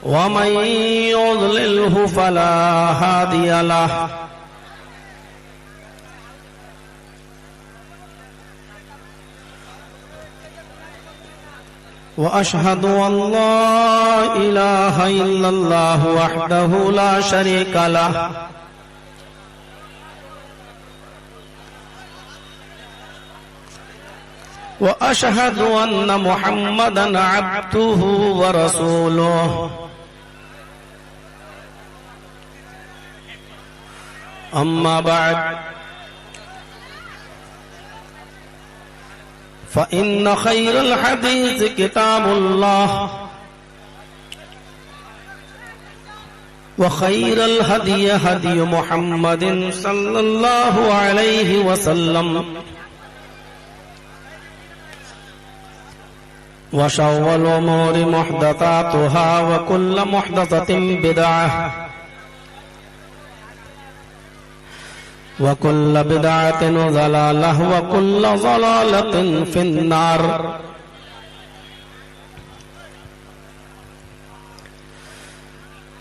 ومن يضلله فلا هادي له وأشهد أن لا إله إلا الله وحده لا شريك له وأشهد أن محمدا عبده ورسوله أما بعد فإن خير الحديث كتاب الله وخير الهدي هدي محمد صلى الله عليه وسلم وشر الأمور محدثاتها وكل محدثة بدعة وكل بدعة ضلالة وكل ضلالة في النار.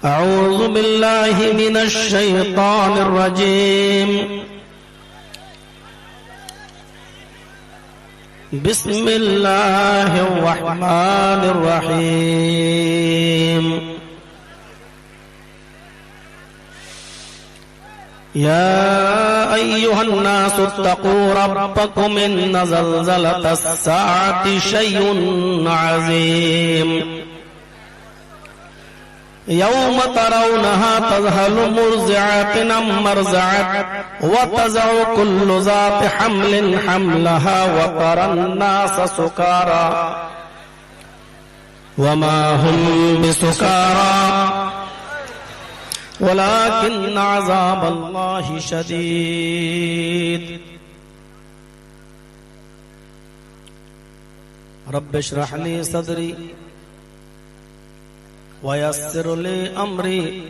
أعوذ بالله من الشيطان الرجيم. بسم الله الرحمن الرحيم. يا أيها الناس اتقوا ربكم إن زلزلة الساعة شيء عظيم يوم ترونها تذهل مرضعة عما أرضعت وتضع كل ذات حمل حملها وترى الناس سكارى وما هم بسكارى ولكن عذاب الله شديد. رب اشرح لي صدري ويسر لي أمري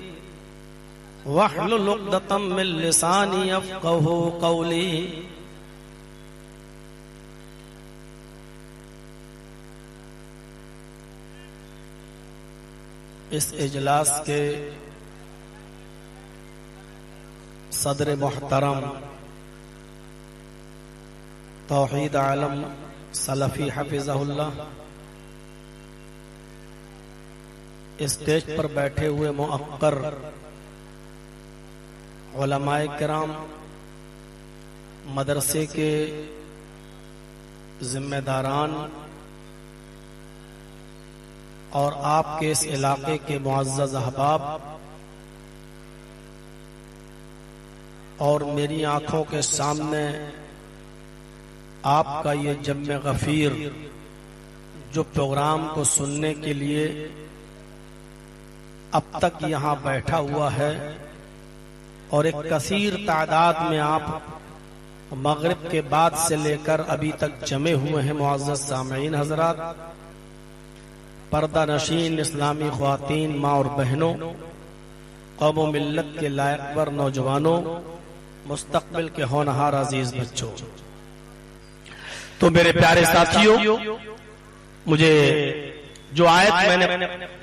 واحلل عقدة من لساني يفقهوا قولي. اس اجلاس کے صدر محترم توحید عالم سلفی حفظہ اللہ، اسٹیج پر بیٹھے ہوئے موقر علماء کرام، مدرسے کے ذمہ داران اور آپ کے اس علاقے کے معزز احباب اور میری آنکھوں کے سامنے آپ کا یہ جمع غفیر جو پروگرام کو سننے کے لیے اب تک یہاں بیٹھا ہوا ہے اور ایک کثیر تعداد میں آپ مغرب کے بعد سے لے کر ابھی تک جمع ہوئے ہیں معزز سامعین حضرات، پردہ نشین اسلامی خواتین، ماں اور بہنوں، قوم و ملت کے لائق پر نوجوانوں، مستقبل کے ہونہار عزیز بچوں، تو میرے پیارے ساتھیوں، مجھے جو آیت میں نے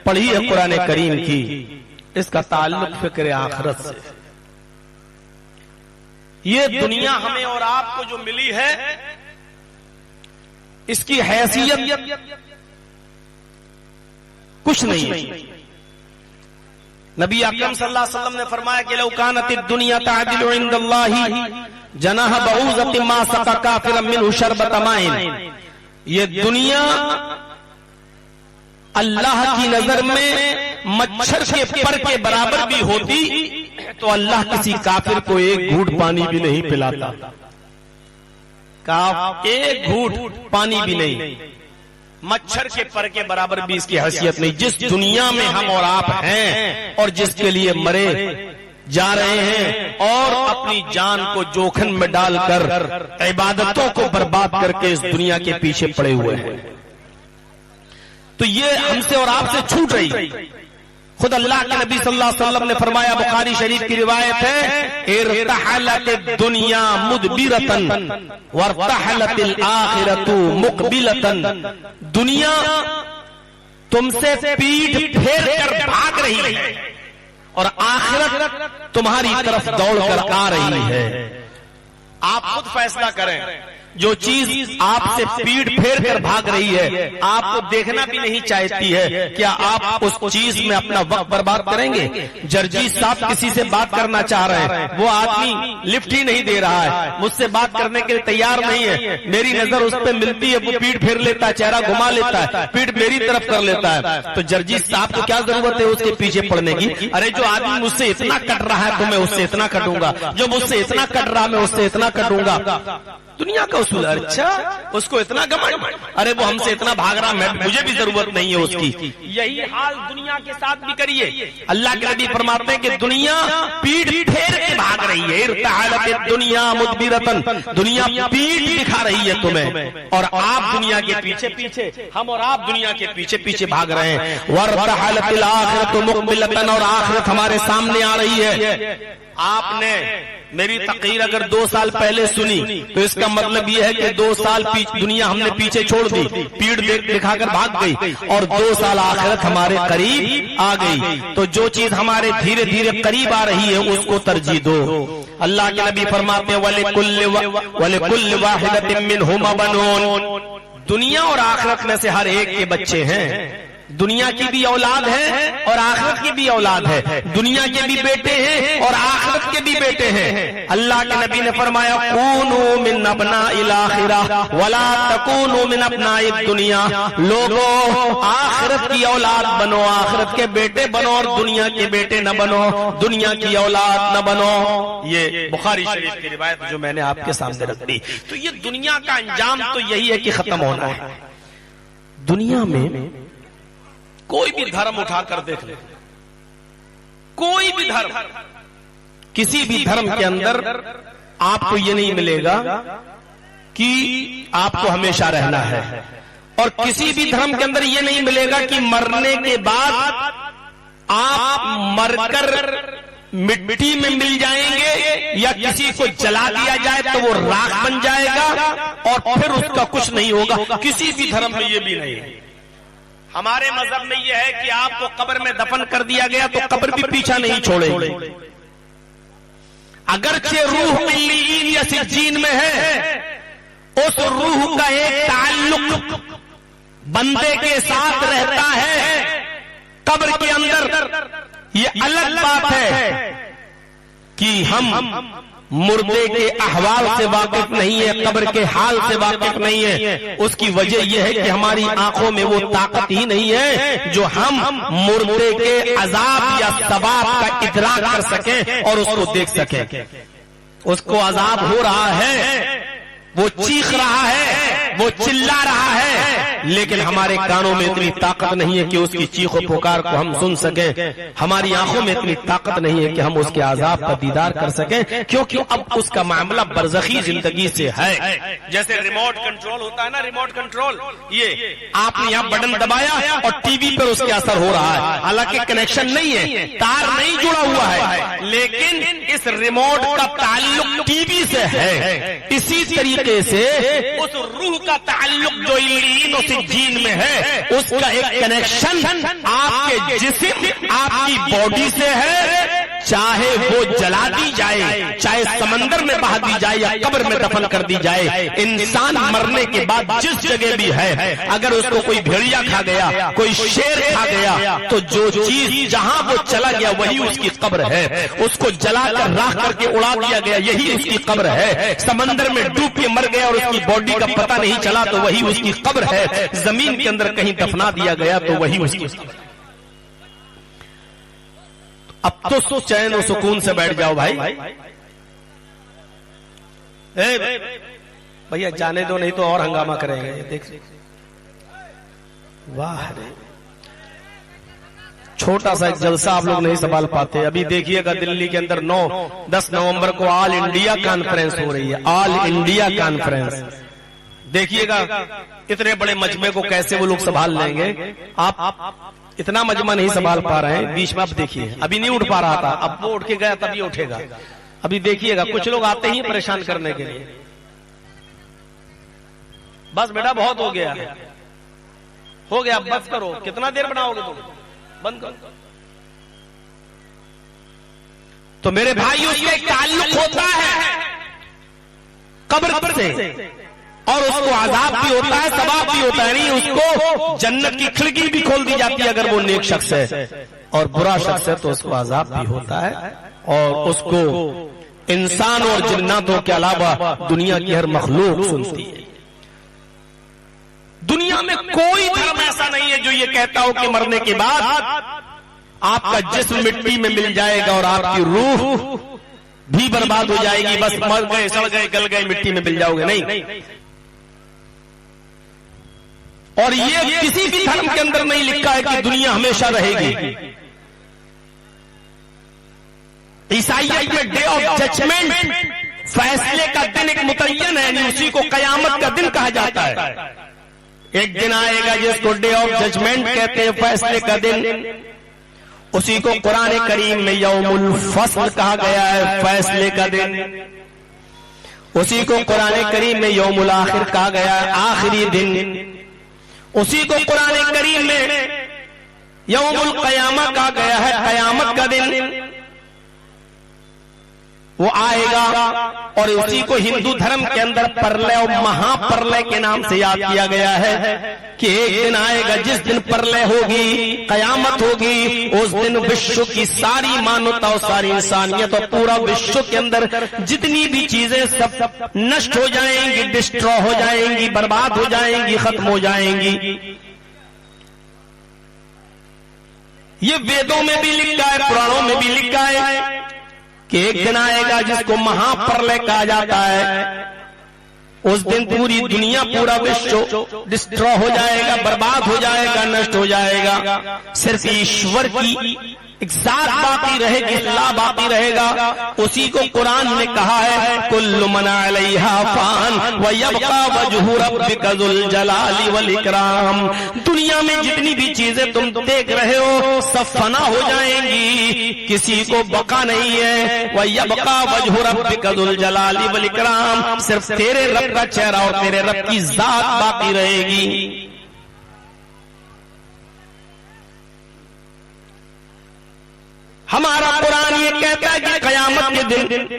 پڑھی ہے قرآن کریم کی، اس کا تعلق فکر آخرت سے. یہ دنیا ہمیں اور آپ کو جو ملی ہے، اس کی حیثیت کچھ نہیں ہے. نبی اکرم صلی اللہ علیہ وسلم نے فرمایا کہ لو کانت الدنیا تعدل عند اللہ جناح بعوضۃ ما سقى کافرا منه شربۃ ماء. یہ دنیا اللہ کی نظر میں مچھر کے پر کے برابر بھی ہوتی تو اللہ کسی کافر کو ایک گھونٹ پانی بھی نہیں پلاتا. ایک گھونٹ پانی بھی نہیں، مچھر کے پر کے برابر بھی اس کی حیثیت نہیں. جس دنیا میں ہم اور آپ ہیں اور جس کے لیے مرے جا رہے ہیں اور اپنی جان کو جوخم میں ڈال کر عبادتوں کو برباد کر کے اس دنیا کے پیچھے پڑے ہوئے ہیں، تو یہ ہم سے اور آپ سے چھوٹ رہی. خود اللہ کے نبی صلی اللہ علیہ وسلم نے فرمایا، بخاری شریف کی روایت ہے، ارتحلت الدنیا مدبرتن وارتحلت الآخرۃ مقبلتن، دنیا تم سے پیٹھ پھیر کر بھاگ رہی ہے اور آخرت تمہاری طرف دوڑ کر آ رہی ہے۔ آپ خود فیصلہ کریں، جو چیز آپ سے پیٹ پھیر کر بھاگ رہی ہے، آپ کو دیکھنا بھی نہیں چاہتی ہے، کیا آپ اس چیز میں اپنا وقت برباد کریں گے؟ جرجیت صاحب کسی سے بات کرنا چاہ رہے ہیں، وہ آدمی لفٹ ہی نہیں دے رہا ہے، مجھ سے بات کرنے کے لیے تیار نہیں ہے، میری نظر اس پہ ملتی ہے، وہ پیٹ پھیر لیتا ہے، چہرہ گھما لیتا ہے، پیٹ میری طرف کر لیتا ہے، تو جرجیت صاحب کو کیا ضرورت ہے اس کے پیچھے پڑنے کی؟ ارے جو آدمی مجھ سے اتنا کٹ رہا ہے تو میں اس سے اتنا کٹوں گا، جو مجھ سے اتنا کٹ رہا میں اس سے اتنا کٹوں گا۔ دنیا کا اصول ہے، اچھا اس کو اتنا گھمنڈ، ارے وہ ہم سے اتنا بھاگ رہا، مجھے بھی ضرورت نہیں ہے اس کی۔ یہی حال دنیا کے ساتھ بھی کریے۔ اللہ کے نبی فرماتے ہیں کہ دنیا پیٹھ پھیر کے بھاگ رہی ہے، ارتحلت الدنیا مدبرتن، دنیا پیٹھ دکھا رہی ہے تمہیں اور آپ دنیا کے پیچھے پیچھے، ہم اور آپ دنیا کے پیچھے پیچھے بھاگ رہے ہیں۔ وارتحلت الآخرۃ مقبلتن، اور آخرت ہمارے سامنے آ رہی ہے۔ آپ نے میری تقریر اگر 2 سال پہلے سنی تو اس کا مطلب یہ ہے کہ 2 سال دنیا ہم نے پیچھے چھوڑ دی، پیڑ دکھا کر بھاگ گئی، اور 2 سال آخرت ہمارے قریب آ گئی۔ تو جو چیز ہمارے دھیرے دھیرے قریب آ رہی ہے اس کو ترجیح دو۔ اللہ کے نبی فرماتے ہیں وَلِكُلِّ وَاحِدَةٍ مِّنْهُمَا بَنُونَ، دنیا اور آخرت میں سے ہر ایک کے بچے ہیں، دنیا کی بھی اولاد ہے اور آخرت کی بھی اولاد ہے، دنیا کے بھی بیٹے ہیں اور آخرت کے بھی بیٹے ہیں۔ اللہ کے نبی نے فرمایا کونوا من ابناء الاخرہ ولا تکونوا من ابناء الدنیا، لوگوں آخرت کی اولاد بنو، آخرت کے بیٹے بنو اور دنیا کے بیٹے نہ بنو، دنیا کی اولاد نہ بنو۔ یہ بخاری شریف کی روایت جو میں نے آپ کے سامنے رکھ دی۔ تو یہ دنیا کا انجام تو یہی ہے کہ ختم ہونا ہے۔ دنیا میں کوئی بھی دھرم اٹھا کر دیکھ لے، کوئی بھی دھرم، کسی بھی دھرم کے اندر آپ کو یہ نہیں ملے گا کہ آپ کو ہمیشہ رہنا ہے، اور کسی بھی دھرم کے اندر یہ نہیں ملے گا کہ مرنے کے بعد آپ مر کر مٹی میں مل جائیں گے یا کسی کو جلا دیا جائے تو وہ راکھ بن جائے گا اور پھر اس کا کچھ نہیں ہوگا۔ کسی بھی دھرم میں یہ بھی نہیں ہے۔ ہمارے مذہب میں یہ ہے کہ آپ کو قبر میں دفن کر دیا گیا تو قبر بھی پیچھا نہیں چھوڑے گی، اگرچہ روح علیین یا سجین میں ہے، اس روح کا ایک تعلق بندے کے ساتھ رہتا ہے قبر کے اندر۔ یہ الگ بات ہے کہ ہم مردے کے احوال سے واقف نہیں ہے، قبر کے حال سے واقف نہیں ہے۔ اس کی وجہ یہ ہے کہ ہماری آنکھوں میں وہ طاقت ہی نہیں ہے جو ہم مردے کے عذاب یا ثواب کا ادراک کر سکیں اور اس کو دیکھ سکیں۔ اس کو عذاب ہو رہا ہے، وہ چیخ رہا ہے، وہ چلا رہا ہے، لیکن ہمارے کانوں میں اتنی طاقت نہیں ہے کہ اس کی چیخ و پکار کو ہم سن سکیں، ہماری آنکھوں میں اتنی طاقت نہیں ہے کہ ہم اس کے عذاب کا دیدار کر سکیں، کیونکہ اب اس کا معاملہ برزخی زندگی سے ہے۔ جیسے ریموٹ کنٹرول ہوتا ہے نا، ریموٹ کنٹرول، یہ آپ نے یہاں بٹن دبایا اور ٹی وی پر اس کے اثر ہو رہا ہے، حالانکہ کنیکشن نہیں ہے، تار نہیں جڑا ہوا ہے، لیکن اس ریموٹ کا تعلق ٹی وی سے ہے۔ اسی طریقے سے اس روح کا تعلق جو علیین و سجین میں ہے، اس کا ایک کنیکشن آپ کے جسم، آپ کی باڈی سے ہے، چاہے وہ جلا دی جائے، چاہے سمندر میں بہا دی جائے یا قبر میں دفن کر دی جائے، انسان مرنے کے بعد جس جگہ بھی ہے، اگر اس کو کوئی بھیڑیا کھا گیا، کوئی شیر کھا گیا، تو جو چیز جہاں وہ چلا گیا وہی اس کی قبر ہے۔ اس کو جلا کر راکھ کر کے اڑا دیا گیا، یہی اس کی قبر ہے۔ سمندر میں ڈوب کے مر گیا اور اس کی باڈی کا پتہ نہیں چلا تو وہی اس کی قبر ہے۔ زمین کے اندر کہیں دفنا دیا گیا تو وہی اس کی قبر ہے۔ اب تو چین و سکون سے بیٹھ جاؤ بھائی، بھیا جانے دو نہیں تو اور ہنگامہ کریں گے۔ دیکھ واہ، چھوٹا سا ایک جلسہ آپ لوگ نہیں سنبھال پاتے۔ ابھی دیکھیے گا دلی کے اندر 9-10 نومبر کو آل انڈیا کانفرنس ہو رہی ہے، آل انڈیا کانفرنس۔ دیکھیے گا اتنے بڑے مجمع کو کیسے وہ لوگ سنبھال لیں گے۔ آپ اتنا مجمع نہیں سنبھال پا رہے ہیں. بیچ میں اب دیکھیے ابھی نہیں اٹھ پا رہا تھا, اب وہ اٹھ کے گیا تبھی اٹھے گا. ابھی دیکھیے گا کچھ لوگ آتے ہی پریشان کرنے کے لیے. بس بیٹا بہت ہو گیا, ہو گیا, بس کرو. کتنا دیر بناؤ گے تم؟ بند کرو. تو میرے بھائی اس کا ایک تعلق ہوتا ہے قبر سے, اور اس کو عذاب بھی ہوتا ہے, ثواب بھی ہوتا ہے. نہیں, اس کو جنت کی کھڑکی بھی کھول دی جاتی ہے اگر وہ نیک شخص ہے, اور برا شخص ہے تو اس کو عذاب بھی ہوتا ہے. اور اس کو انسان اور جناتوں کے علاوہ دنیا کی ہر مخلوق سنتی ہے. دنیا میں کوئی دھرم ایسا نہیں ہے جو یہ کہتا ہو کہ مرنے کے بعد آپ کا جسم مٹی میں مل جائے گا اور آپ کی روح بھی برباد ہو جائے گی, بس مر گئے, سڑ گئے, گل گئے, مٹی میں مل جاؤ گے. نہیں, اور یہ کسی بھی دھرم کے اندر نہیں لکھا ہے کہ دنیا ہمیشہ رہے گی. عیسائیت میں ڈے آف ججمنٹ, فیصلے کا دن ایک متعین ہے, یعنی اسی کو قیامت کا دن کہا جاتا ہے. ایک دن آئے گا جس کو ڈے آف ججمنٹ کہتے ہیں, فیصلے کا دن. اسی کو قرآن کریم میں یوم الفصل کہا گیا ہے, فیصلے کا دن. اسی کو قرآن کریم میں یوم الاخر کہا گیا ہے, آخری دن. اسی کو قرآن کریم میں یوم القیامہ کہا گیا ہے, قیامت کا دن. وہ آئے گا, اور اسی کو ہندو دھرم کے اندر پرلے اور مہا پرلے کے نام سے یاد کیا گیا ہے کہ ایک دن آئے گا جس دن پرلے ہوگی, قیامت ہوگی. اس دن وشو کی ساری مانوتا اور ساری انسانیت اور پورا وشو کے اندر جتنی بھی چیزیں سب نشٹ ہو جائیں گی, ڈسٹرو ہو جائیں گی, برباد ہو جائیں گی, ختم ہو جائیں گی. یہ ویدوں میں بھی لکھا ہے, پرانوں میں بھی لکھا ہے کہ ایک دن آئے گا جس کو مہا پرلے کہا جاتا ہے. اس دن پوری دنیا, پورا وشو ڈسٹرو ہو جائے گا, برباد ہو جائے گا, نشٹ ہو جائے گا. صرف ایشور کی ایک ذات باقی رہے گی, اللہ باقی رہے گا. اسی کو قرآن نے کہا ہے کل من علیہا فان ویبقى وجہ ربک ذو الجلال والاکرام. دنیا میں جتنی بھی چیزیں تم دیکھ رہے ہو سب فنا ہو جائیں گی, کسی کو بقا نہیں ہے. ویبقى وجہ ربک ذو الجلال والاکرام, صرف تیرے رب کا چہرہ اور تیرے رب کی ذات باقی رہے گی. ہمارا قرآن یہ کہتا ہے کہ قیامت کے دن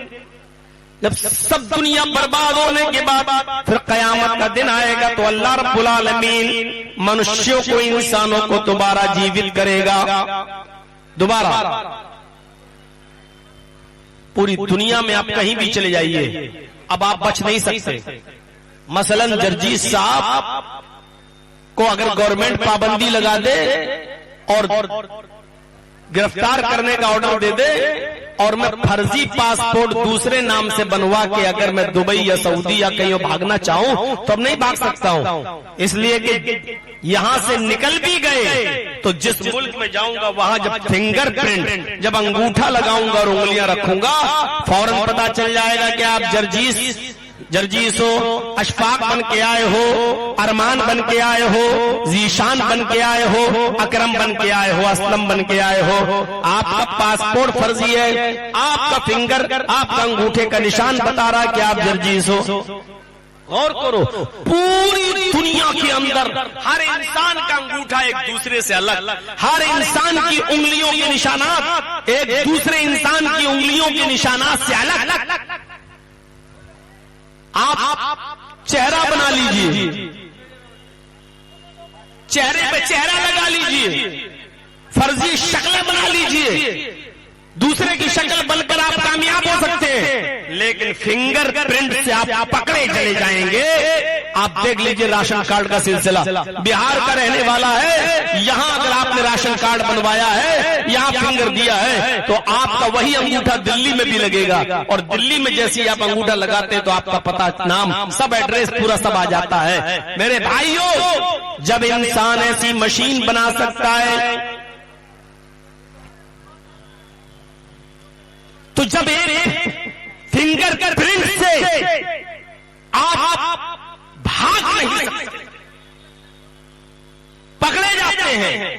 جب سب دنیا برباد ہونے کے بعد پھر قیامت کا دن آئے گا تو اللہ رب العالمین منشیوں کو, انسانوں کو دوبارہ جیوت کرے گا. دوبارہ پوری دنیا میں آپ کہیں بھی چلے جائیے, اب آپ بچ نہیں سکتے. مثلا جرجیت صاحب کو اگر گورنمنٹ پابندی لگا دے اور گرفتار کرنے کا آرڈر دے دے, اور میں فرضی پاسپورٹ دوسرے نام سے بنوا کے اگر میں دبئی یا سعودی یا کہیں بھاگنا چاہوں تو اب نہیں بھاگ سکتا ہوں, اس لیے کہ یہاں سے نکل بھی گئے تو جس ملک میں جاؤں گا وہاں جب فنگر پرنٹ, جب انگوٹھا لگاؤں گا اور انگلیاں رکھوں گا, فوراً پتا چل جائے گا کہ آپ جرجیس ہو, اشفاق بن کے آئے ہو, ارمان بن کے آئے ہو, ذیشان بن کے آئے ہو, اکرم بن کے آئے ہو, اسلم بن کے آئے ہو. آپ کا پاسپورٹ فرضی ہے, آپ کا فنگر, آپ کا انگوٹھے کا نشان بتا رہا کہ آپ جرجیس ہو. غور کرو, پوری دنیا کے اندر ہر انسان کا انگوٹھا ایک دوسرے سے الگ, ہر انسان کی انگلیوں کے نشانات ایک دوسرے انسان کی انگلیوں کے نشانات سے الگ. آپ چہرہ بنا لیجئے, چہرے پہ چہرہ لگا لیجئے, فرضی شکلیں بنا لیجئے, دوسرے کی شکل بن کر آپ کامیاب ہو سکتے ہیں, لیکن فنگر پرنٹ سے آپ پکڑے چلے جائیں گے. آپ دیکھ لیجئے راشن کارڈ کا سلسلہ, بہار کا رہنے والا ہے, یہاں اگر آپ نے راشن کارڈ بنوایا ہے, یہاں فنگر دیا ہے, تو آپ کا وہی انگوٹھا دلی میں بھی لگے گا, اور دلی میں جیسی آپ انگوٹھا لگاتے ہیں تو آپ کا پتہ, نام, سب ایڈریس پورا سب آ جاتا ہے. میرے بھائیوں, جب انسان ایسی مشین بنا سکتا ہے تو جب ایک فنگر پرنٹ سے آپ بھاگ نہیں سکتے, پکڑے جاتے ہیں,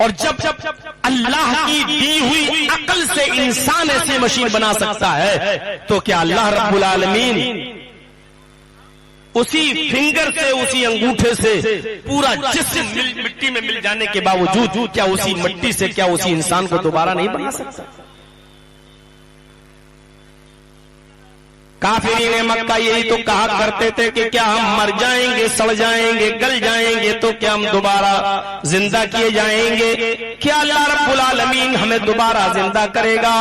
اور جب اللہ کی دی ہوئی عقل سے انسان ایسی مشین بنا سکتا ہے تو کیا اللہ رب العالمین اسی فنگر سے، اسی انگوٹھے سے پورا جسم مٹی میں مل جانے کے باوجود کیا اسی مٹی سے کیا اسی انسان کو دوبارہ نہیں بنا سکتا؟ کافرین مکہ یہی تو کہا کرتے تھے کہ کیا ہم مر جائیں گے، سڑ جائیں گے، گل جائیں گے تو کیا ہم دوبارہ زندہ کیے جائیں گے؟ کیا اللہ رب العالمین ہمیں دوبارہ زندہ کرے گا؟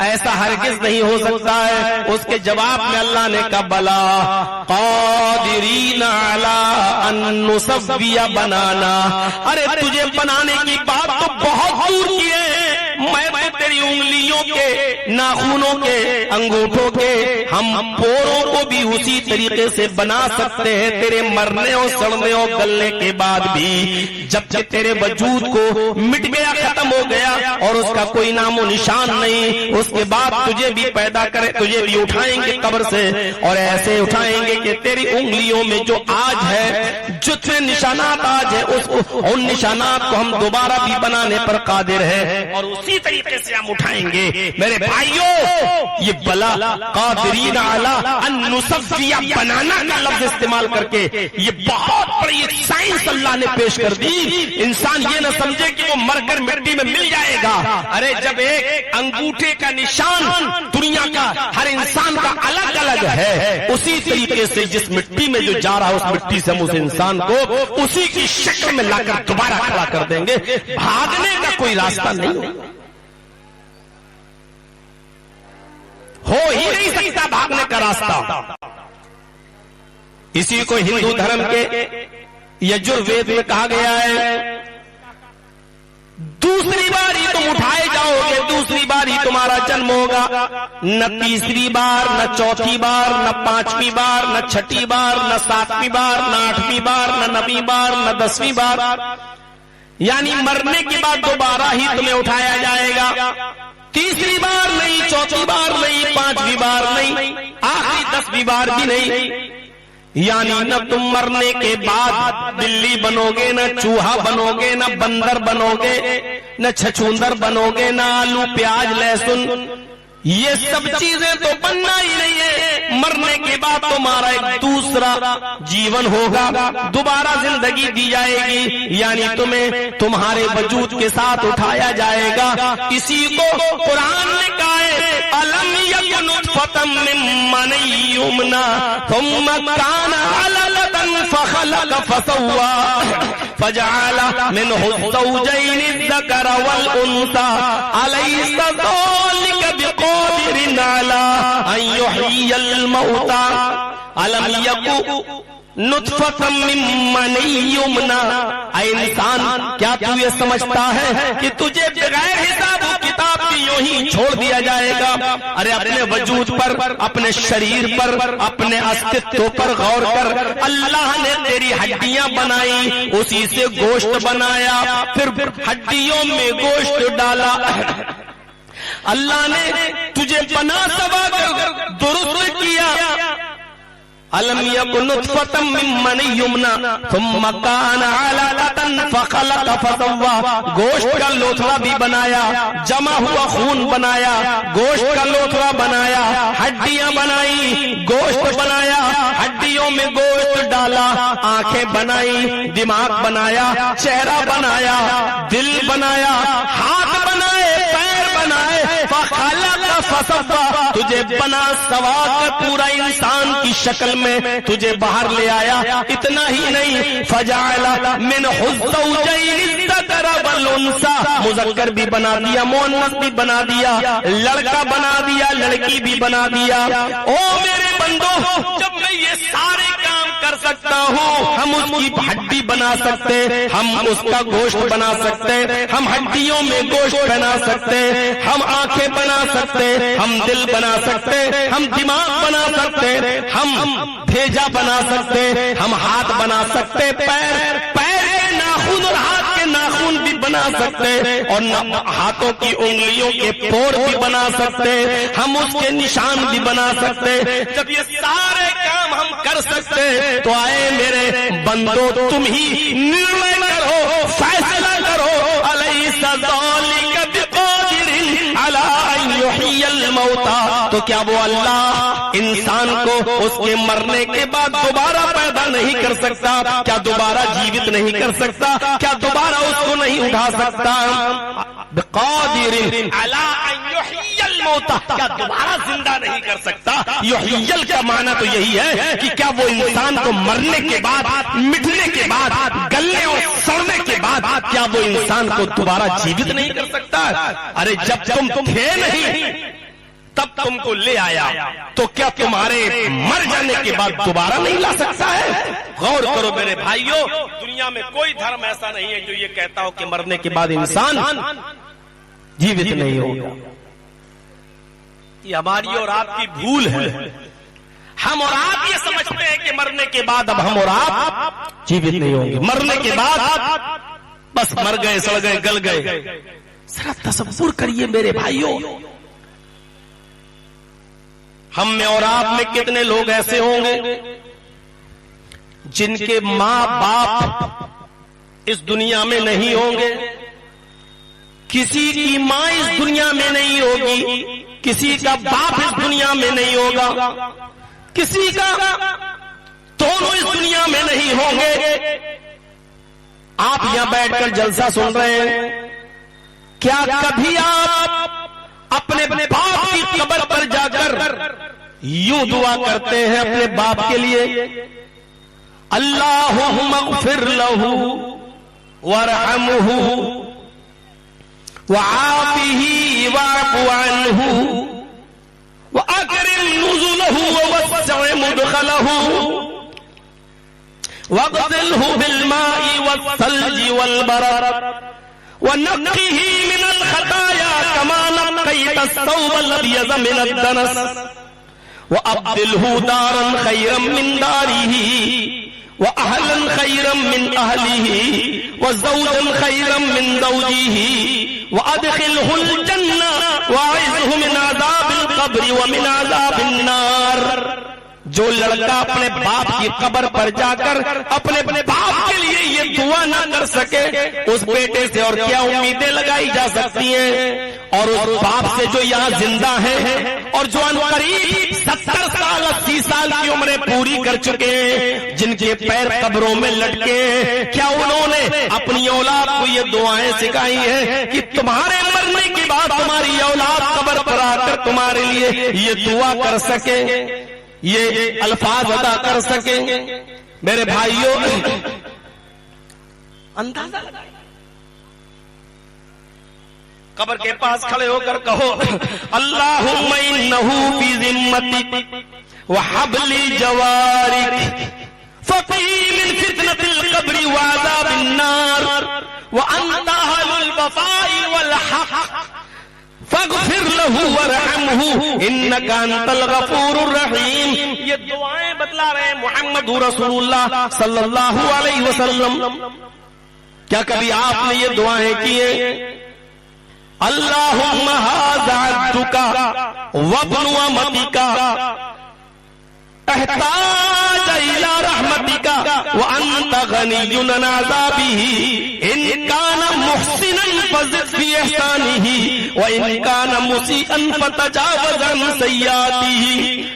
ایسا ہرگز نہیں ہو سکتا ہے۔ اس کے جواب میں اللہ نے کہا بلا قادرین علی ان نسوی بنانا، ارے تجھے بنانے کی بات تو بہت دور کی ہے، میں تیری انگلیوں کے، ناخنوں کے، انگوٹھوں کے، ہم پوروں کو بھی اسی طریقے سے بنا سکتے ہیں۔ تیرے مرنے اور سڑنے اور گلنے کے بعد بھی جب کہ تیرے وجود کو مٹ گیا، ختم ہو گیا اور اس کا کوئی نام و نشان نہیں، اس کے بعد تجھے بھی پیدا کرے، تجھے بھی اٹھائیں گے قبر سے، اور ایسے اٹھائیں گے کہ تیری انگلیوں میں جو آج ہے، جتنے نشانات آج ہے، ان نشانات کو ہم دوبارہ بھی بنانے پر قادر ہیں اور اسی طریقے سے ہم اٹھائیں گے۔ میرے بھائیوں، یہ بلا قادرین علی ان نسوی بنانا کا لفظ استعمال کر کے یہ بہت بڑی ایک سائنس اللہ نے پیش کر دی۔ انسان یہ نہ سمجھے کہ وہ مر کر مٹی میں مل جائے گا، ارے جب ایک انگوٹھے کا نشان دنیا کا ہر انسان کا الگ الگ ہے، اسی طریقے سے جس مٹی میں جو جا رہا ہے اس مٹی سے ہم اس انسان کو اسی کی شکل میں لا کر دوبارہ کھڑا کر دیں گے۔ بھاگنے کا کوئی راستہ نہیں ہو ہی نہیں سکتا، بھاگنے کا راستہ۔ اسی کو ہندو دھرم کے یجروید میں کہا گیا ہے، دوسری باری تم اٹھائے جاؤ گے، دوسری باری تمہارا جنم ہوگا، نہ تیسری بار، نہ چوتھی بار، نہ پانچویں بار، نہ چھٹی بار، نہ ساتویں بار، نہ آٹھویں بار، نہ نویں بار، نہ 10ویں بار، یعنی مرنے کے بعد دوبارہ ہی تمہیں اٹھایا جائے گا۔ تیسری بار نہیں، چوتھی بار نہیں، پانچویں بار نہیں، آخری 10ویں بار بھی نہیں، یعنی نہ تم مرنے کے بعد بلی بنو گے، نہ چوہا بنو گے، نہ بندر بنو گے، نہ چھچھوندر بنو گے، نہ آلو پیاز لہسن، یہ سب چیزیں تو بننا ہی نہیں ہے۔ مرنے کے بعد تمہارا ایک دوسرا جیون ہوگا، دوبارہ زندگی دی جائے گی، یعنی تمہیں تمہارے وجود کے ساتھ اٹھایا جائے گا۔ اسی کو قرآن نے کہا ہے الم یکن نطفۃ من منی یمنی ثم کان علقۃ فخلق فسوی فجعل منه الزوجین الذکر والانثى الیس ذلک بقادر علی ان یحیی الموتى الم یکن نطفۃ من منی یمنی، اے انسان کیا تو یہ سمجھتا ہے کہ تجھے بغیر حساب و کتاب کی یوں ہی چھوڑ دیا جائے گا؟ ارے اپنے وجود پر، اپنے شریر پر، اپنے استعمال پر غور کر۔ اللہ نے تیری ہڈیاں بنائی، اسی سے گوشت بنایا، پھر ہڈیوں میں گوشت ڈالا۔ اللہ نے تجھے بنا سوا کر درست کیا۔ الم یکن نطفۃ من منی یمنی ثم کان علقۃ فخلق فسوی، گوشت کا لوتھڑا بھی بنایا، جمع ہوا خون بنایا، گوشت کا لوتھڑا بنایا، ہڈیاں بنائی، گوشت بنایا، ہڈیوں میں گوشت ڈالا، آنکھیں بنائی، دماغ بنایا، چہرہ بنایا، دل بنایا، ہاتھ بنائے، پیر بنائے، فخلق فسوی، تجھے بنا سوا کر پورا انسان کی شکل میں تجھے باہر لے آیا۔ اتنا ہی نہیں، فجعل منہ الزوجین الذکر والانثى، مذکر بھی بنا دیا، مؤنث بھی بنا دیا، لڑکا بنا دیا، لڑکی بھی بنا دیا۔ او میرے بندو، جب میں یہ سارے کام کر سکتا ہوں، ہم اس کی ہڈی بنا سکتے، ہم اس کا گوشت بنا سکتے، ہم ہڈیوں میں گوشت بنا سکتے، ہم آنکھیں بنا سکتے، ہم دل بنا سکتے، ہم دماغ بنا سکتے، ہم بھیجا بنا سکتے، ہم ہاتھ بنا سکتے، پیر کے ناخن اور ہاتھ کے ناخن بھی بنا سکتے، اور ہاتھوں کی انگلیوں کے پور بھی بنا سکتے، ہم اس کے نشان بھی بنا سکتے۔ جب یہ سارے کام ہم کر سکتے تو آئے میرے بندو تم ہی نرنے کرو، فیصلہ کرو، علیہ ذلک بقادر علی ان یحیی الموتى، تو کیا وہ اللہ انسان کو اس کے مرنے کے بعد دوبارہ پیدا نہیں کر سکتا؟ کیا دوبارہ جیوت نہیں کر سکتا؟ کیا دوبارہ اس کو نہیں اٹھا سکتا؟ بقادر علی ان یحیی الموتى، کیا دوبارہ زندہ نہیں کر سکتا؟ یحیی کا معنی تو یہی ہے کہ کیا وہ انسان کو مرنے کے بعد، مٹنے کے بعد، گلنے اور سڑنے کے بعد کیا وہ انسان کو دوبارہ جیوت نہیں کر سکتا؟ ارے جب تم تھے نہیں تب تم کو لے آیا، تو کیا تمہارے مر جانے کے بعد دوبارہ نہیں لا سکتا ہے؟ غور کرو میرے بھائیوں، دنیا میں کوئی دھرم ایسا نہیں ہے جو یہ کہتا ہو کہ مرنے کے بعد انسان جیوت نہیں ہوگا۔ یہ ہماری اور آپ کی بھول ہے۔ ہم اور آپ یہ سمجھتے ہیں کہ مرنے کے بعد اب ہم اور آپ جیوت نہیں ہوں گے، مرنے کے بعد بس مر گئے، سڑ گئے، گل گئے۔ ذرا تصور کریے میرے بھائیوں، ہم میں اور آپ میں کتنے لوگ ایسے ہوں گے جن کے ماں باپ اس دنیا میں نہیں ہوں گے، کسی کی ماں اس دنیا میں نہیں ہوگی، کسی کا باپ اس دنیا میں نہیں ہوگا، کسی کا دونوں اس دنیا میں نہیں ہوں گے۔ آپ یہاں بیٹھ کر جلسہ سن رہے ہیں، کیا کبھی آپ اپنے باپ کی قبر پر جا کر یوں دعا کرتے ہیں اپنے باپ کے لیے، اللہم اغفر لہ وارحمہ وعافہ واعف عنہ وَأَكْرِمْ نُزُلَهُ وَوَسِّعْ مُدْخَلَهُ وَاغْسِلْهُ بِالْمَاءِ وَالثَّلْجِ وَالْبَرَدِ وَنَقِّهِ مِنَ الْخَطَايَا كَمَا نَقَّيْتَ الثَّوْبَ الْأَبْيَضَ مِنَ الدَّنَسِ وَأَبْدِلْهُ دَارًا خَيْرًا مِنْ دَارِهِ وَأَهْلًا خَيْرًا مِنْ أَهْلِهِ وَزَوْجًا خَيْرًا مِنْ زَوْجِهِ وَأَدْخِلْهُ الْجَنَّةَ وَأَعِذْهُ مِنْ عَذَابِ الْقَبْرِ وَمِنْ عَذَابِ النَّارِ۔ جو لڑکا اپنے باپ کی قبر پر جا کر اپنے باپ کے لیے یہ دعا نہ کر سکے، اس بیٹے سے اور کیا امیدیں لگائی جا سکتی ہیں؟ اور اس باپ سے جو یہاں زندہ ہیں اور جو عنقریب 70 سال 80 سال کی عمریں پوری کر چکے ہیں، جن کے پیر قبروں میں لٹکے ہیں، کیا انہوں نے اپنی اولاد کو یہ دعائیں سکھائی ہیں کہ تمہارے مرنے کے بعد تمہاری اولاد قبر پر آ کر تمہارے لیے یہ دعا کر سکے، یہ الفاظ ادا کر سکیں؟ میرے بھائیوں، اندازہ لگائیں، قبر کے پاس کھڑے ہو کر کہو اللہم انہ فی ذمتک وحبل جوارک فقی من فتنة القبر وعذاب النار وانت اہل الوفاء والحق فاغفر له وارحمه انك انت الغفور الرحیم۔ یہ دعائیں بتلا رہے ہیں محمد رسول اللہ صلی اللہ علیہ وسلم۔ کیا کبھی آپ نے یہ دعائیں کی ہیں؟ اللہم ھذا عبدک وابن امتک احتاج الى رحمتک وانت غنی عن عذابہ ان کان محسنا فزد فی احسانہ وان کان مسیئا فتجاوز عن سیئاتہ۔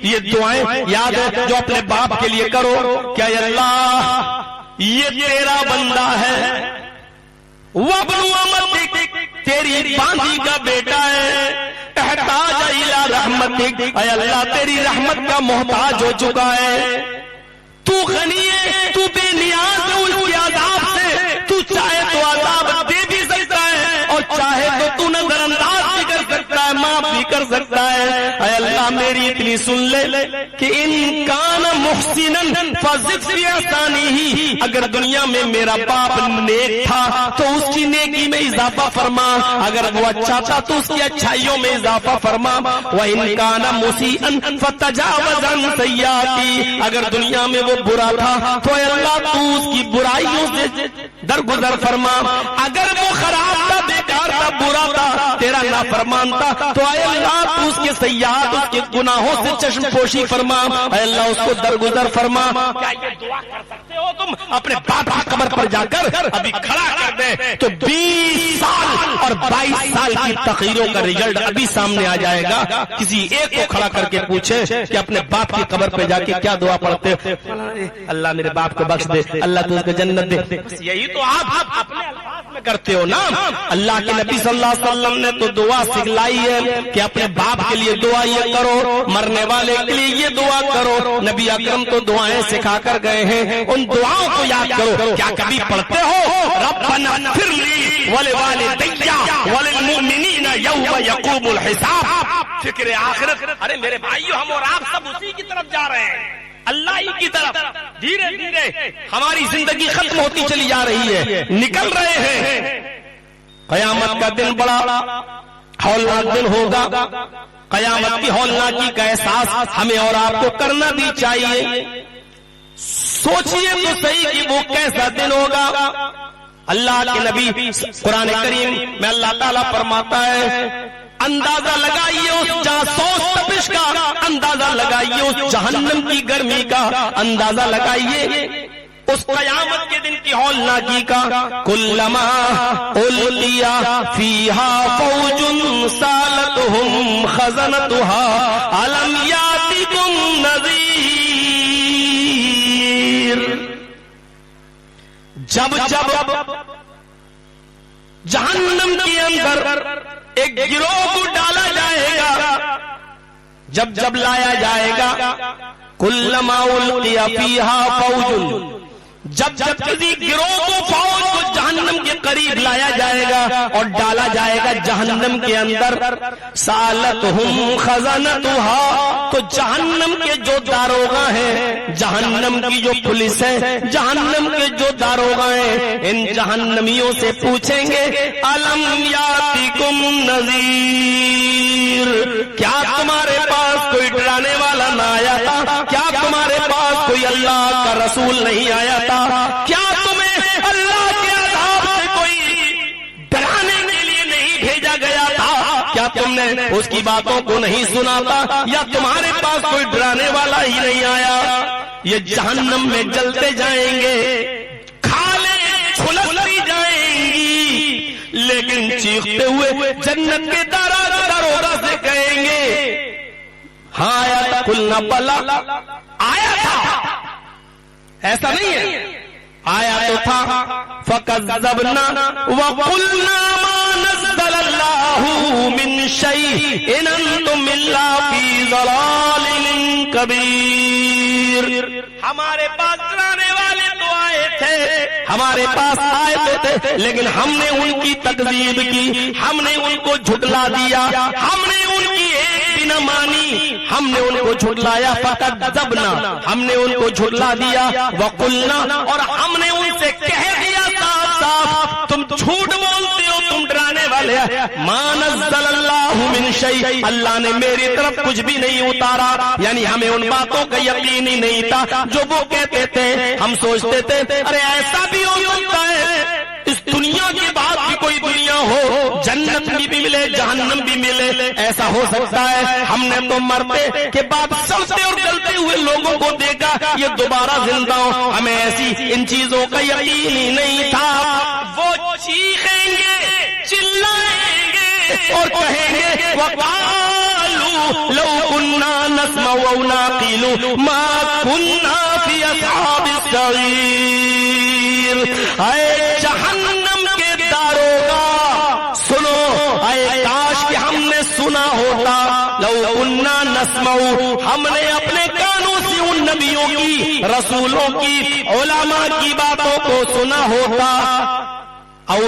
یہ دعائیں یاد ہے جو اپنے باپ کے لیے کرو، کہ اے اللہ یہ تیرا بندہ ہے، وابن امتک تیری باندھی کا بیٹا ہے، احتاج الى رحمتک اے اللہ تیری رحمت کا محتاج ہو چکا ہے، تو غنی ہے، تو بے نیاز ہے اس کے عذاب سے، تو چاہے تو عذاب دے بھی سکتا ہے اور چاہے تو نظر انداز بھی کر سکتا ہے، معاف بھی کر سکتا ہے۔ اے اللہ میری اتنی سن لے کہ ان کان محسنا فزد فی احسانہ، اگر دنیا میں میرا باپ نیک تھا تو اس کی نیکی میں اضافہ فرما، اگر وہ اچھا تھا تو اس کی اچھائیوں میں اضافہ فرما، وَإِن كَانَ مُسِيئًا فَتَجَاوَزْ عَن سَيِّئَاتِهِ، اگر دنیا میں وہ برا تھا تو اے اللہ تو اس کی برائیوں سے درگزر فرما، اگر وہ خراب تھا، بیکار تھا، برا تھا، تیرا نافرمان تھا، تو اے اللہ تو اس کے سیئات، اس کے گناہوں سے چشم پوشی فرما، اے اللہ اس کو درگزر فرما۔ کیا یہ دعا کر سکتے ہو تم؟ اپنے باپ کی قبر پر جا کر ابھی کھڑا کر دے تو 20 سال اور 22 سال کی تقریروں کا رزلٹ ابھی سامنے آ جائے گا۔ کسی ایک کو کھڑا کر کے پوچھے کہ اپنے باپ کی قبر پہ جا کے کیا دعا پڑھتے ہو؟ اللہ میرے باپ کو بخش دے، اللہ تو اس کو جنت دے، یہی تو آپ اپنے الفاظ میں کرتے ہو نا۔ اللہ کے نبی صلی اللہ علیہ وسلم نے تو دعا سکھلائی ہے کہ اپنے باپ کے لیے دعا یہ کرو، مرنے والے کے لیے یہ دعا کرو۔ نبی اکرم تو دعائیں سکھا کر گئے ہیں، ان دعاؤں کو یاد کرو۔ کیا کبھی پڑھتے ہو ربنا اغفر لی ولوالدی وللمؤمنین یوم یقوم الحساب؟ فکر آخرت۔ ارے میرے بھائیو، ہم اور آپ سب اسی کی طرف جا رہے ہیں، اللہ ہی کی طرف۔ دھیرے دھیرے ہماری زندگی ختم ہوتی چلی جا رہی ہے، نکل رہے ہیں۔ قیامت کا دن بڑا ہولناک دن ہوگا۔ قیامت کی ہولناکی کا احساس ہمیں اور آپ کو کرنا بھی چاہیے۔ سوچئے تو صحیح کہ وہ کیسا دن ہوگا۔ اللہ کے نبی قرآن کریم میں اللہ تعالیٰ فرماتا ہے، اندازہ لگائیے اس جاسوس تپش کا، اندازہ لگائیے اس جہنم کی گرمی کا، اندازہ لگائیے اس قیامت کے دن کی ہولناکی کا۔ کلما القی فیہا فوج سالتہم خزنتہا الم یاتکم نذیر۔ جب جب جہنم کے اندر ایک گروہ کو ڈالا جائے گا، جب جب لایا جائے گا، کلما القی فیہا فوج، جب جب کسی گروہ کو فوج کو جہنم کے قریب لایا جائے گا اور ڈالا جائے گا جہنم کے اندر، سالتہم خزنتہا، تو جہنم کے جو داروغہ ہیں، جہنم کی جو پولیس ہے، جہنم کے جو داروغہ ہیں، ان جہنمیوں سے پوچھیں گے الم یاتکم نذیر، کیا تمہارے پاس کوئی ڈرانے والا نہ آیا تھا؟ کیا تمہارے پاس کوئی اللہ کا رسول نہیں آیا تھا؟ کیا تمہیں اللہ کے عذاب سے کوئی ڈرانے کے لیے نہیں بھیجا گیا تھا؟ کیا تم نے اس کی باتوں کو نہیں سنا تھا؟ یا تمہارے پاس کوئی ڈرانے والا ہی نہیں آیا؟ یہ جہنم میں جلتے جائیں گے، کھالیں چھلکتی جائیں گی، لیکن چیختے ہوئے جنت کے دروازے سے کہیں گے ہاں آیا تھا، قلنا بلا، آیا تھا، ایسا نہیں ہے، آیا تو تھا، فَكَذَّبْنَا وَقُلْنَا مَا نَزَّلَ اللَّهُ مِن شَيْءٍ إِنْ أَنْتُمْ إِلَّا فِي ضَلَالٍ كَبِيرٍ۔ ہمارے پاس ڈرانے والے تو آئے تھے، ہمارے پاس آئے تھے، لیکن ہم نے ان کی تکذیب کی، ہم نے ان کو جھٹلا دیا، ہم نے ان کی ایک بھی نہ مانی، ہم نے ان کو جھٹلایا، فَكَذَّبْنَا، ہم نے ان کو جھٹلا دیا، وَقُلْنَا، اور ہم نے ان سے کہہ دیا صاف صاف تم جھوٹ بولتے ہو، تم ڈرانے والے ہیں، مَا نَزَّلَ اللَّهُ مِن شَيْءٍ، اللہ نے میری طرف کچھ بھی نہیں اتارا، یعنی ہمیں ان باتوں کا یقین ہی نہیں تھا جو وہ کہتے تھے۔ ہم سوچتے تھے ارے ایسا بھی ہو سکتا ہے اس دنیا کے بعد بھی کوئی دنیا ہو، جنت بھی ملے جہنم بھی ملے، ایسا ہو سکتا ہے۔ ہم نے تو مرتے کے بعد سڑتے اور گلتے ہوئے لوگوں کو دیکھا، یہ دوبارہ زندہ ہو، ہمیں ایسی ان چیزوں کا یقین ہی نہیں تھا۔ وہ چیخیں گے، چلائیں گے اور کہیں گے وَقَالُوا لَوْ كُنَّا نَسْمَعُ أَوْ نَعْقِلُ مَا كُنَّا فِي أَصْحَابِ السَّعِيرِ۔ اے جہنم کے داروغہ سنو، اے کاش کہ ہم نے سنا ہوتا، لو كُنَّا نَسْمَعُ، ہم نے اپنے کانوں سے ان نبیوں کی، رسولوں کی، علماء کی باتوں کو سنا ہوتا، اور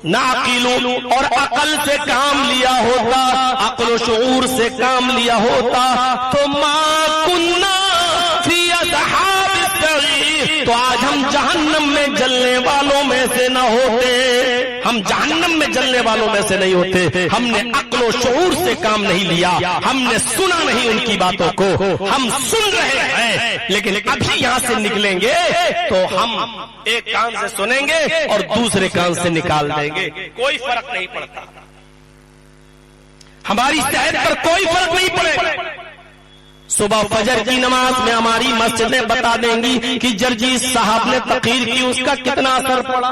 ناقل اور عقل سے کام لیا ہوتا، عقل و شعور سے کام لیا ہوتا، تو ما کننا فی اصحاب السعیر، تو تو آج ہم جہنم میں جلنے والوں میں سے نہ ہوتے، ہم جہنم میں جلنے والوں میں سے نہیں ہوتے. ہم نے عقل و شعور سے کام نہیں لیا، ہم نے سنا نہیں ان کی باتوں کو. ہم سن رہے ہیں لیکن ابھی یہاں سے نکلیں گے تو ہم ایک کان سے سنیں گے اور دوسرے کان سے نکال دیں گے. کوئی فرق نہیں پڑتا، ہماری صحت پر کوئی فرق نہیں پڑے گا. صبح فجر کی نماز میں ہماری مسجدیں بتا دیں گی کہ جرجیس صاحب نے تقریر کی، اس کا کتنا اثر پڑا.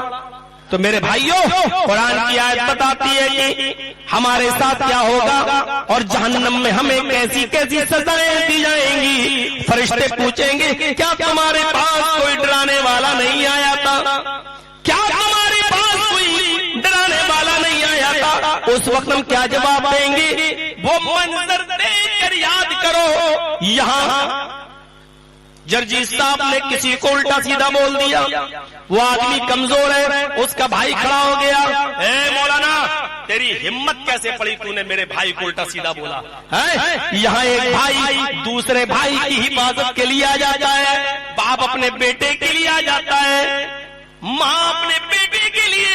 تو میرے بھائیوں، قرآن کی آیت بتاتی ہے کہ ہمارے ساتھ کیا ہوگا اور جہنم میں ہمیں کیسی کیسی سزائیں دی جائیں گی. فرشتے پوچھیں گے کیا تمہارے پاس کوئی ڈرانے والا نہیں آیا تھا؟ کیا تمہارے پاس کوئی ڈرانے والا نہیں آیا تھا؟ اس وقت ہم کیا جواب دیں گے؟ وہ منظر دیکھ کر یاد کرو، یہاں جرجیس صاحب نے کسی کو الٹا سیدھا بول دیا، وہ آدمی کمزور ہے، اس کا بھائی کھڑا ہو گیا. اے مولانا تیری ہمت کیسے پڑی، تو نے میرے بھائی کو الٹا سیدھا بولا ہے؟ یہاں ایک بھائی دوسرے بھائی کی حفاظت کے لیے آ جاتا ہے، باپ اپنے بیٹے کے لیے آ جاتا ہے، ماں اپنے بیٹے کے لیے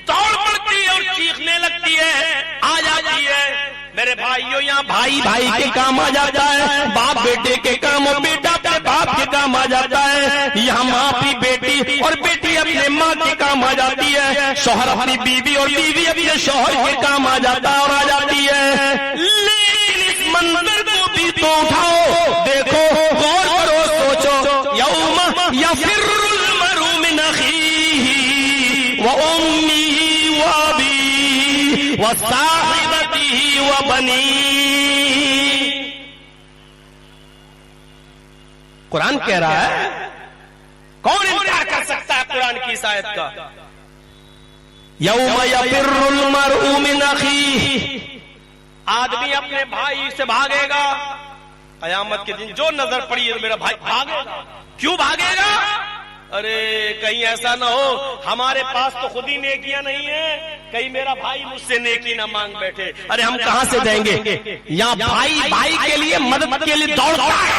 دوڑ پڑتی ہے اور چیخنے لگتی ہے، آ جاتی ہے. میرے بھائیوں، یہاں بھائی بھائی کے کام آ جاتا ہے، باپ بیٹے کے کام اور بیٹا اپنے باپ کے کام آ جاتا ہے. یہاں ماں اپنی بیٹی اور بیٹی اپنے ماں کے کام آ جاتی ہے، شوہر اپنی بیوی اور بیوی اپنے شوہر کے کام آ جاتا ہے اور آ جاتی ہے. لیکن اس منظر کو بھی تو اٹھاؤ، دیکھو، غور کرو، سوچو. یوم یفر المرء من اخیہ وامہ وابیہ وصاحبتہ وبنیہ. قرآن کہہ رہا ہے، کون انکار کر سکتا ہے قرآن کی اس آیت کا؟ یوم یفر المرء من اخیہ، آدمی اپنے بھائی سے بھاگے گا. قیامت کے دن جو نظر پڑی ہے میرا بھائی بھاگے گا. کیوں بھاگے گا؟ ارے کہیں ایسا نہ ہو ہمارے پاس تو خود ہی نیکیاں نہیں ہیں، کہیں میرا بھائی مجھ سے نیکی نہ مانگ بیٹھے. ارے ہم کہاں سے دیں گے؟ یہاں بھائی بھائی کے لیے مدد کے لیے دوڑتا ہے،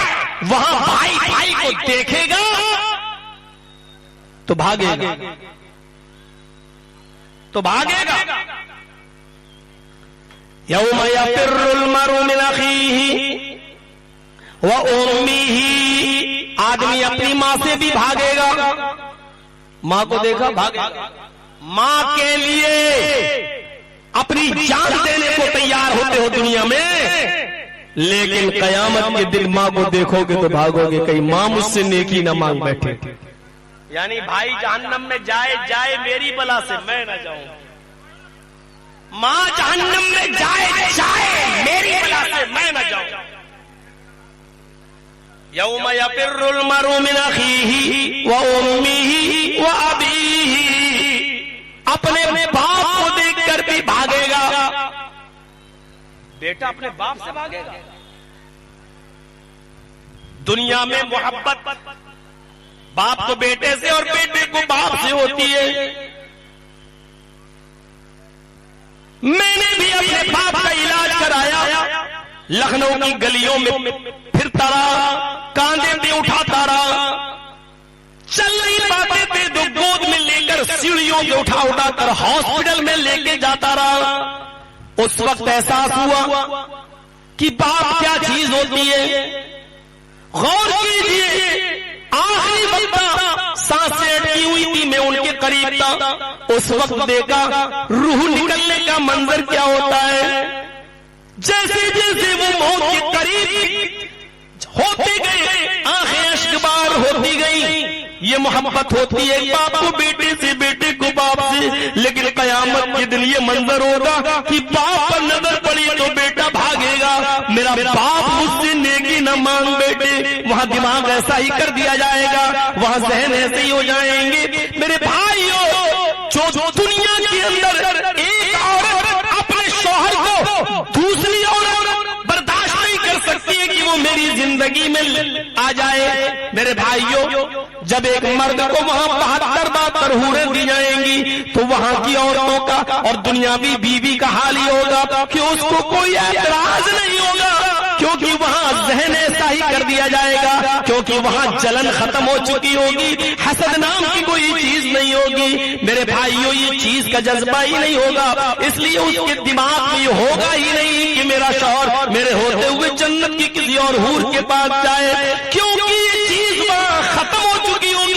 وہاں بھائی بھائی کو دیکھے گا تو بھاگے گا، تو بھاگے گا. یوم یفر المرء من اخیہ وامہ، آدمی اپنی ماں سے بھی بھاگے گا. ماں کو دیکھا بھاگے گا، ماں کے لیے اپنی جان دینے کو تیار ہوتے ہو دنیا میں، لیکن قیامت کے دن ماں کو دیکھو گے تو بھاگو گے، کہیں ماں مجھ سے نیکی نہ مانگ بیٹھے. یعنی بھائی جہنم میں جائے جائے میری بلا سے میں نہ جاؤں، ماں جہنم میں جائے جائے میری بلا سے میں نہ جاؤں. یوم یفر المرء من اخیہ وامہ وابیہ، اپنے باپ کو دیکھ کر بھی بھاگے گا. بیٹا اپنے باپ سے بھاگے گا. دنیا میں محبت باپ کو بیٹے سے اور بیٹے کو باپ سے ہوتی ہے. میں نے بھی اپنے باپ کا علاج کرایا، لکھنؤ کی گلیوں میں پھرتا رہا، کاندھے پہ اٹھاتا رہا، چل نہیں پاتے تھے تو گود میں لے کر سیڑھیوں پہ اٹھا کر ہاسپٹل میں لے کے جاتا رہا. اس وقت احساس ہوا کہ باپ کیا چیز ہوتی ہے. غور کیجیے، آخری وقت سانسیں اٹکی ہوئی تھی، میں ان کے قریب تھا، اس وقت دیکھا روح نکلنے کا منظر کیا ہوتا ہے. جیسے جیسے وہ موت کے قریب ہوتے گئے آنکھیں اشکبار ہوتی گئی. یہ محبت ہوتی ہے باپ کو بیٹے سے، بیٹے کو باپ سے. لیکن قیامت کے دن یہ منظر ہوگا کہ باپ پر نظر پڑی تو بیٹا بھاگے گا، میرا باپ مجھ سے نیکی نہ مانگ بیٹے. وہاں دماغ ایسا ہی کر دیا جائے گا، وہاں ذہن ایسے ہی ہو جائیں گے. میرے بھائیوں، جو دنیا کے اندر ایک عورت اپنے شوہر کو دوسری عورت برداشت نہیں کر سکتی ہے کہ وہ میری زندگی میں آ جائے. میرے بھائیوں، جب ایک مرد کو وہاں 72 حوریں دی جائیں گی تو وہاں کی عورتوں کا اور دنیاوی بیوی کا حال ہی ہوگا کہ اس کو کوئی اعتراض نہیں ہوگا کیونکہ وہاں ذہن ایسا ہی کر دیا جائے گا، کیونکہ وہاں جلن ختم ہو چکی ہوگی، حسد نام کی کوئی چیز نہیں ہوگی میرے بھائیوں، یہ چیز کا جذبہ ہی نہیں ہوگا، اس لیے اس کے دماغ میں یہ ہوگا ہی نہیں کہ میرا شوہر میرے ہوتے ہوئے جنت کی کسی اور حور کے پاس جائے، کیونکہ یہ چیز وہاں ختم ہو چکی ہوگی،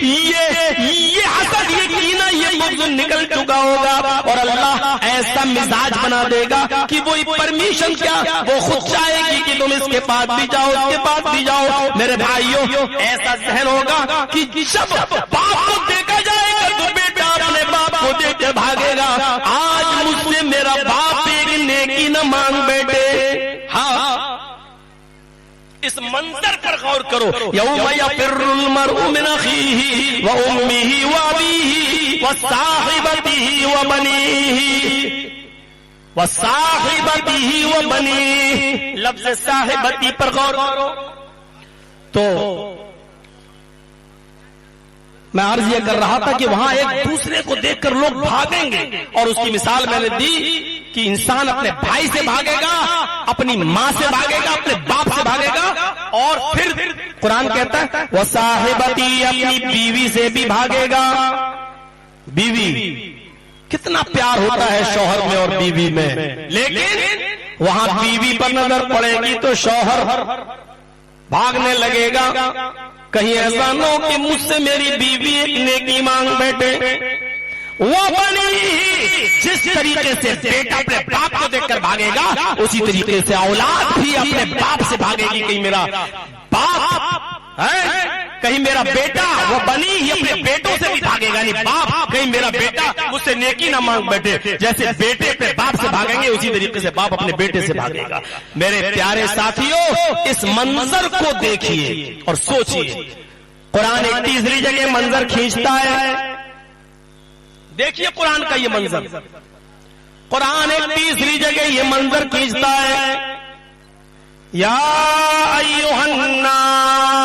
یہ حسد، یہ کینہ، یہ بغض نکل چکا ہوگا، اور اللہ ایسا مزاج بنا دے گا کہ وہی پرمیشن کیا وہ خود چاہے گی کہ تم اس کے پاس بھی جاؤ، اس کے پاس بھی جاؤ میرے بھائیوں۔ ایسا ذہن ہوگا کہ جب باپ کو دیکھا جائے گا تو بیٹا اپنے باپ کو دیکھ کے بھاگے گا، آج مجھ سے میرا باپ ایک نیکی نہ مانگ بیٹے۔ ہاں اس منظر پر غور کرو، یوم یفر المرء من اخیہ وامہ وابیہ وصاحبتہ وبنیہ، لفظ صاحبتی پر غور کرو تو میں عرض یہ کر رہا تھا کہ وہاں ایک دوسرے کو دیکھ کر لوگ بھاگیں گے، اور اس کی مثال میں نے دی کہ انسان اپنے بھائی سے بھاگے گا، اپنی ماں سے بھاگے گا، اپنے باپ سے بھاگے گا، اور پھر قرآن کہتا ہے وہ صاحبتی، اپنی بیوی سے بھی بھاگے گا۔ بیوی، کتنا پیار ہوتا ہے شوہر میں اور بیوی میں، لیکن وہاں بیوی پر نظر پڑے گی تو شوہر بھاگنے لگے گا، کہیں ایسا نہ ہو کہ مجھ سے میری بیوی ایک نیکی مانگ بیٹھے۔ وہ بنی، جس طریقے سے بیٹا اپنے باپ کو دیکھ کر بھاگے گا، اسی طریقے سے اولاد بھی اپنے باپ سے بھاگے گی، کہیں میرا باپ ہے، کہیں میرا بیٹا، وہ بنی ہی اپنے بیٹوں سے بھی بھاگے گا، نہیں باپ، کہیں میرا بیٹا مجھ سے نیکی نہ مانگ بیٹھے۔ جیسے بیٹے اپنے باپ سے بھاگیں گے، اسی طریقے سے باپ اپنے بیٹے سے بھاگے گا۔ میرے پیارے ساتھیوں، اس منظر کو دیکھیے اور سوچیے، قرآن ایک تیسری جگہ منظر کھینچتا ہے، دیکھیے قرآن کا یہ منظر، قرآن ایک تیسری جگہ یہ منظر کھینچتا ہے، یا ایھا الناس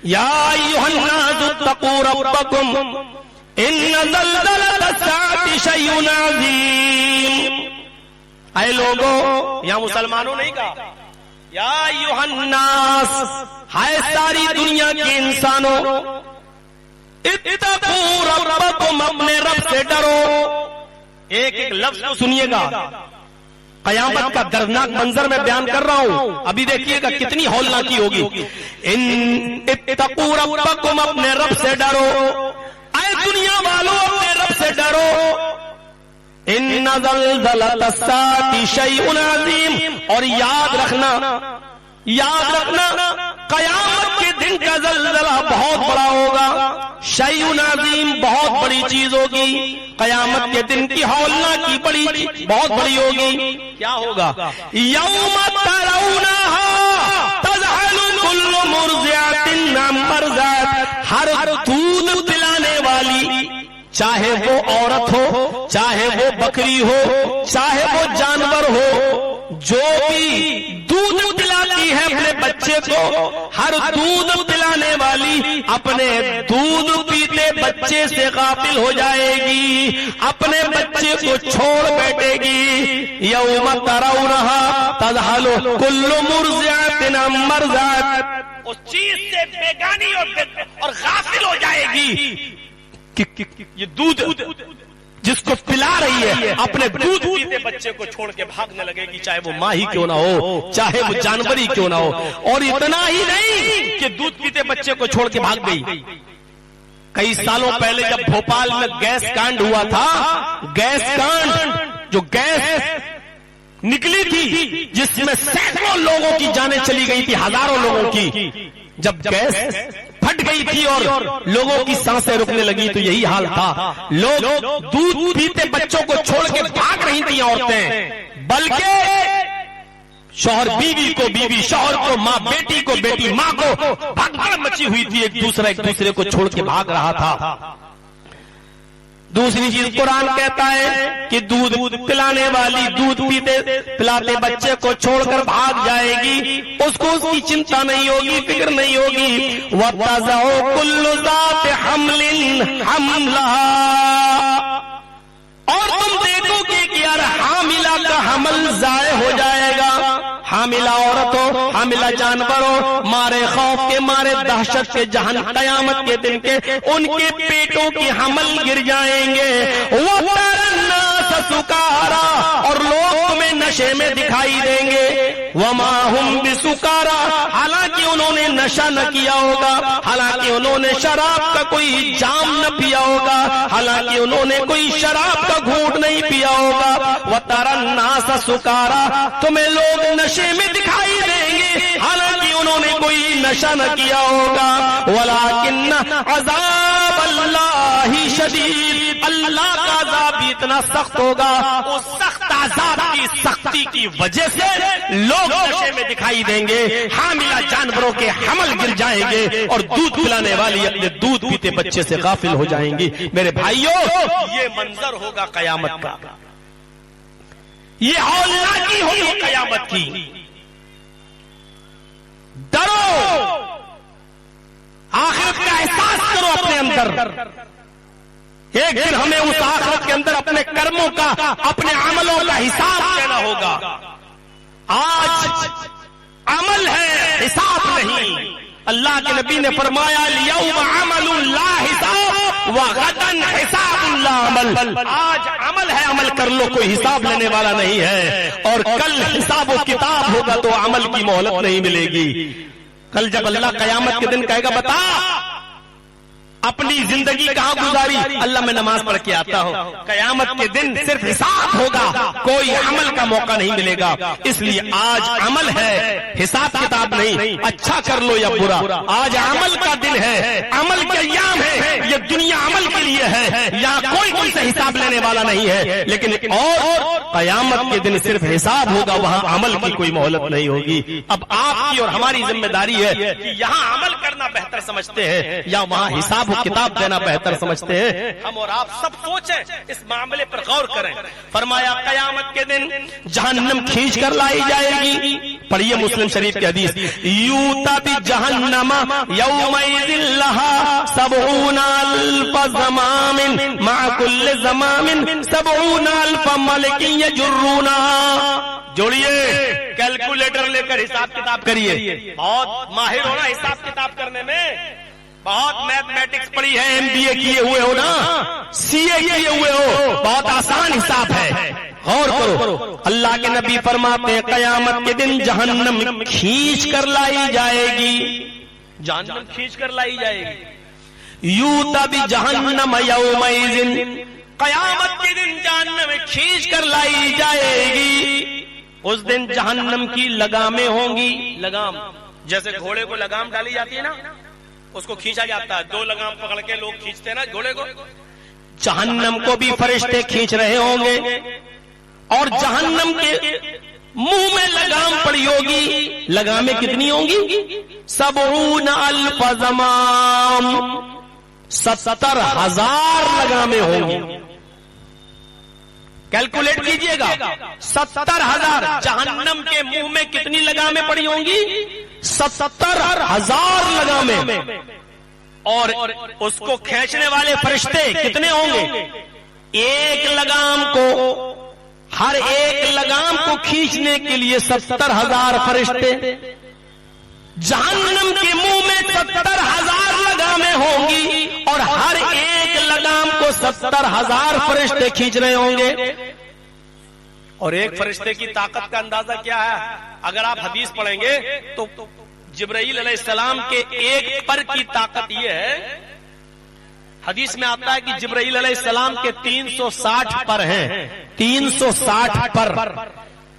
یا ایھا الناس اتقوا ربکم ان زلزلۃ الساعۃ شیء عظیم۔ اے لوگوں، یہاں مسلمانوں نہیں کہا، یا ایھا الناس، ہائے ساری دنیا کے انسانوں، اتقوا ربکم، اپنے رب سے ڈرو۔ ایک ایک لفظ کو سنیے گا، قیامت کا دردناک منظر میں بیان کر رہا ہوں، ابھی دیکھیے گا کتنی ہولناکی ہوگی۔ اتقوا ربکم، اپنے رب سے ڈرو، اے دنیا والوں اپنے رب سے ڈرو۔ ان زلزلۃ الساعۃ شیء عظیم، اور یاد رکھنا قیامت کے دن کا زلزلہ بہت بڑا ہوگا، شیء عظیم، بہت بڑی چیز ہوگی، قیامت کے دن کی ہولناکی بہت بڑی ہوگی۔ کیا ہوگا؟ یوم ترونھا تذہل کل مرضعۃ عما ارضعت، ہر دودھ پلانے والی، چاہے وہ عورت ہو، چاہے وہ بکری ہو، چاہے وہ جانور ہو، جو بھی دودھ پلاتی ہے اپنے بچے کو، ہر دودھ پلانے والی اپنے دودھ پیتے بچے سے غافل ہو جائے گی، اپنے بچے کو چھوڑ بیٹھے گی۔ یوم ترونھا تذہل کل مرضعۃ عما ارضعت، اس چیز سے بیگانی اور غافل ہو جائے گی کہ یہ دودھ جس کو پلا رہی ہے اپنے دودھ پیتے بچے کو چھوڑ کے بھاگنے لگے گی، چاہے وہ ماں ہی کیوں نہ ہو، چاہے وہ جانور ہی کیوں نہ ہو۔ اور اتنا ہی نہیں کہ دودھ پیتے بچے کو چھوڑ کے بھاگ گئی، کئی سالوں پہلے جب بھوپال میں گیس کانڈ ہوا تھا، گیس کانڈ، جو گیس نکلی تھی جس میں سینکڑوں لوگوں کی جانیں چلی گئی تھی، ہزاروں لوگوں کی، جب گیس پھٹ گئی تھی اور لوگوں کی سانسیں رکنے لگی تو یہی حال تھا، لوگ دودھ پیتے بچوں کو چھوڑ کے بھاگ رہی تھیں عورتیں، بلکہ شوہر بیوی کو بیوی، شوہر کو ماں، بیٹی کو بیٹی، ماں کو بھگدڑ مچی ہوئی تھی، ایک دوسرے کو چھوڑ کے بھاگ رہا تھا۔ دوسری چیز قرآن کہتا ہے کہ دودھ پلانے والی دودھ پلاتے بچے کو چھوڑ کر بھاگ جائے گی، اس کو اس کی چنتا نہیں ہوگی، فکر نہیں ہوگی۔ وَتَضَعُ كُلُّ ذَاتِ حَمْلٍ حَمْلَهَا، اور تم دیکھو گے کہ اگر حاملہ کا حمل ضائع ہو جائے گا، حاملہ عورت ہو، حاملہ جانور ہو، مارے خوف کے، مارے دہشت کے، جہنم قیامت کے دن کے ان کے پیٹوں کے حمل گر جائیں گے۔ وَتَرَى النَّاسَ سُكَارَىٰ، اور لوگ تمہیں نشے میں دکھائی دیں گے۔ وَمَا هُمْ بِسُكَارَىٰ، حالانکہ انہوں نے نشہ نہ کیا ہوگا، حالانکہ انہوں نے شراب کا کوئی جام نہ پیا ہوگا، حالانکہ انہوں نے کوئی شراب کا گھونٹ نہیں پیا ہوگا۔ وَتَرَى النَّاسَ سُكَارَىٰ، تمہیں لوگ نشے میں دکھائی دیں گے، حالانکہ انہوں نے کوئی نشہ نہ کیا ہوگا۔ وَلَٰكِنَّ عَذَابَ اللَّهِ شَدِيدٌ، اللہ کا عذاب بھی اتنا سخت ہوگا، اس سخت عذاب کی سختی کی وجہ سے لوگ نشے میں دکھائی دیں گے، حاملہ جانوروں کے حمل گر جائیں گے، اور دودھ پلانے والی اپنے دودھ پیتے بچے سے غافل ہو جائیں گی۔ میرے بھائیوں، یہ منظر ہوگا قیامت کا، یہ ہولناکی ہوگی قیامت کی۔ ڈرو، آخرت کا احساس کرو اپنے اندر۔ ایک دن ہمیں اس آخرت کے اندر اپنے کرموں کا، اپنے عملوں کا حساب دینا ہوگا۔ آج عمل ہے، حساب نہیں۔ اللہ کے نبی نے فرمایا اليوم عمل لا حساب وغدا حساب لا عمل، آج عمل ہے، عمل کر لو، کوئی حساب لینے والا نہیں ہے، اور کل حساب و کتاب ہوگا تو عمل کی مہلت نہیں ملے گی۔ کل جب اللہ قیامت کے دن کہے گا بتا اپنی زندگی کہاں گزاری، اللہ میں نماز پڑھ کے آتا ہوں، قیامت کے دن صرف حساب ہوگا، کوئی عمل کا موقع نہیں ملے گا۔ اس لیے آج عمل ہے، حساب کتاب نہیں، اچھا کر لو یا برا، آج عمل کا دن ہے، عمل کے ایام ہے، یہ دنیا عمل کے لیے ہے، یہاں کوئی کسی سے حساب لینے والا نہیں ہے، لیکن اور قیامت کے دن صرف حساب ہوگا، وہاں عمل کی کوئی مہلت نہیں ہوگی۔ اب آپ کی اور ہماری ذمہ داری ہے کہ یہاں عمل کرنا بہتر سمجھتے ہیں یا وہاں حساب کتاب دینا بہتر سمجھتے ہیں؟ ہم اور آپ سب سوچیں، اس معاملے پر غور کریں۔ فرمایا قیامت کے دن جہنم کھینچ کر لائی جائے گی، پڑھیے مسلم شریف کی حدیث، یوتا بجہنم یومئذ لہا 70,000 زمام مع کل زمام 70,000 ملک یجرونہا۔ جوڑیے، کیلکولیٹر لے کر حساب کتاب کریے، بہت ماہر ہونا حساب کتاب کرنے میں، بہت میتھمیٹکس پڑھی ہے، ایم بی اے کیے ہوئے ہو نا، سی اے کیے ہوئے ہو، بہت آسان حساب ہے، غور کرو۔ اللہ کے نبی فرماتے ہیں قیامت کے دن جہنم کھینچ کر لائی جائے گی، جہنم کھینچ کر لائی جائے گی۔ یوتا بجہنم یومئذ، قیامت کے دن جہنم کھینچ کر لائی جائے گی۔ اس دن جہنم کی لگامیں ہوں گی، لگام جیسے گھوڑے کو لگام ڈالی جاتی ہے نا، اس کو کھینچا جاتا ہے، 2 لگام پکڑ کے لوگ کھینچتے ہیں نا گھوڑے کو، جہنم کو بھی فرشتے کھینچ رہے ہوں گے، اور جہنم کے منہ میں لگام پڑی ہوگی۔ لگامیں کتنی ہوں گی؟ 70,000 زمام، 70,000 لگامیں ہوں گی۔ کیلکولیٹ کیجئے گا، 70,000، جہنم کے منہ میں کتنی لگامیں پڑی ہوں گی؟ 70,000 لگامیں، اور اس کو کھینچنے والے فرشتے کتنے ہوں گے؟ ایک لگام کو، ہر ایک لگام کو کھینچنے کے لیے 70,000 فرشتے۔ جہنم کے منہ میں 70,000 لگامیں ہوں گی، اور ہر ایک لگام کو 70,000 فرشتے کھینچ رہے ہوں گے۔ اور ایک فرشتے کی طاقت کا اندازہ کیا ہے؟ اگر آپ حدیث پڑھیں گے تو جبرائیل علیہ السلام کے ایک پر کی طاقت یہ ہے، حدیث میں آتا ہے کہ جبرائیل علیہ السلام کے 360 پر ہیں، 360 پر،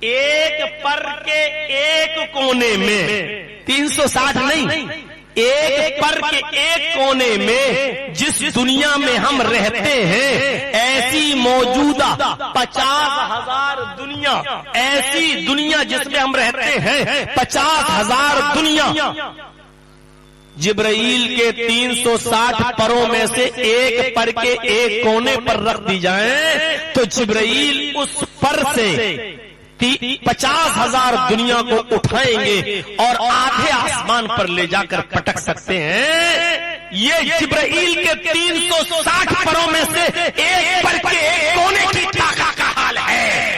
ایک پر کے ایک کونے میں، 360 نہیں، ایک پر کے ایک کونے میں جس دنیا میں ہم رہتے ہیں، ایسی موجودہ 50,000 دنیا، ایسی دنیا جس میں ہم رہتے ہیں 50,000 دنیا، جبرائیل کے 360 پروں میں سے ایک پر کے ایک کونے پر رکھ دی جائیں تو جبرائیل اس پر سے 50,000 دنیا کو اٹھائیں گے اور آدھے آسمان پر لے جا کر پٹک سکتے ہیں۔ یہ جبرائیل کے 360 پروں میں سے ایک پر کے ایک کونے کی طاقت کا حال ہے۔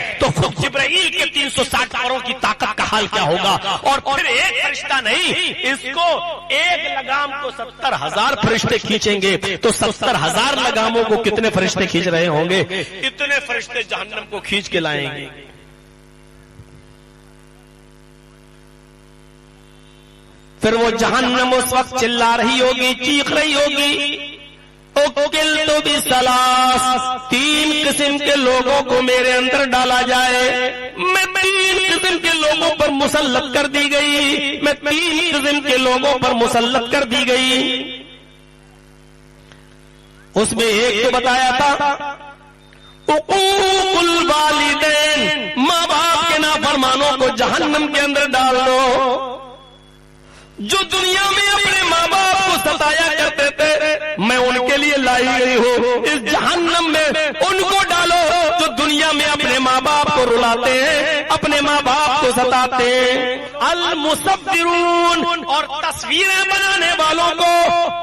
اسرافیل کے 360 پروں کی طاقت کا حال کیا ہوگا؟ اور پھر ایک فرشتہ نہیں، اس کو ایک لگام کو 70,000 فرشتے کھینچیں گے تو 70,000 لگاموں کو کتنے فرشتے کھینچ رہے ہوں گے؟ اتنے فرشتے جہنم کو کھینچ کے لائیں گے۔ پھر وہ جہنم اس وقت چلا رہی ہوگی، چیخ رہی ہوگی، اُکِلْتُ بِثَلَاثٍ، 3 قسم کے لوگوں کو میرے اندر ڈالا جائے، میں 3 قسم کے لوگوں پر مسلط کر دی گئی، میں 3 قسم کے لوگوں پر مسلط کر دی گئی۔ اس میں ایک تو بتایا تھا عقوق الوالدین، ماں باپ کے نافرمانوں کو جہنم کے اندر ڈال دو۔ جو دنیا میں اپنے ماں باپ کو ستایا کرتے تھے، میں ان کے لیے لائی گئی ہوں، اس جہنم میں ان کو ڈالو جو دنیا میں اپنے ماں باپ کو رلاتے ہیں، اپنے ماں باپ کو ستاتے ہیں۔ المصورون، اور تصویریں بنانے والوں کو،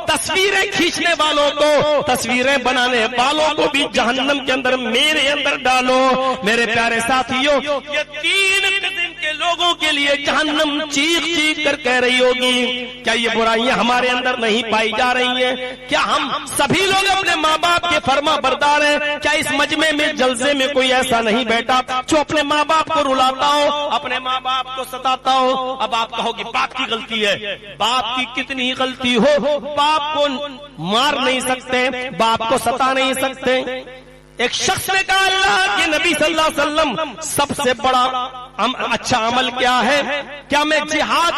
تصویریں کھینچنے والوں کو، تصویریں بنانے والوں کو بھی جہنم کے اندر میرے اندر ڈالو۔ میرے پیارے ساتھیوں، یہ 3 قسم کے لوگوں کے لیے جہنم چیخ چیخ کر کہہ رہی ہوگی۔ کیا یہ برائیاں ہمارے اندر نہیں پائی جا رہی ہیں؟ کیا ہم سبھی لوگ اپنے ماں باپ کے فرما بردار ہیں؟ کیا اس مجمع میں جلسے میں کوئی ایسا نہیں بیٹھا جو اپنے ماں باپ کو رلاتا ہو، اپنے ماں باپ کو ستاتا ہو؟ اب آپ کہو گے باپ کی غلطی ہے، باپ کی کتنی غلطی ہو، باپ کو مار نہیں سکتے، باپ کو ستا نہیں سکتے۔ ایک شخص نے کہا اللہ کے نبی صلی اللہ علیہ وسلم سب سے بڑا اچھا عمل کیا ہے؟ کیا میں جہاد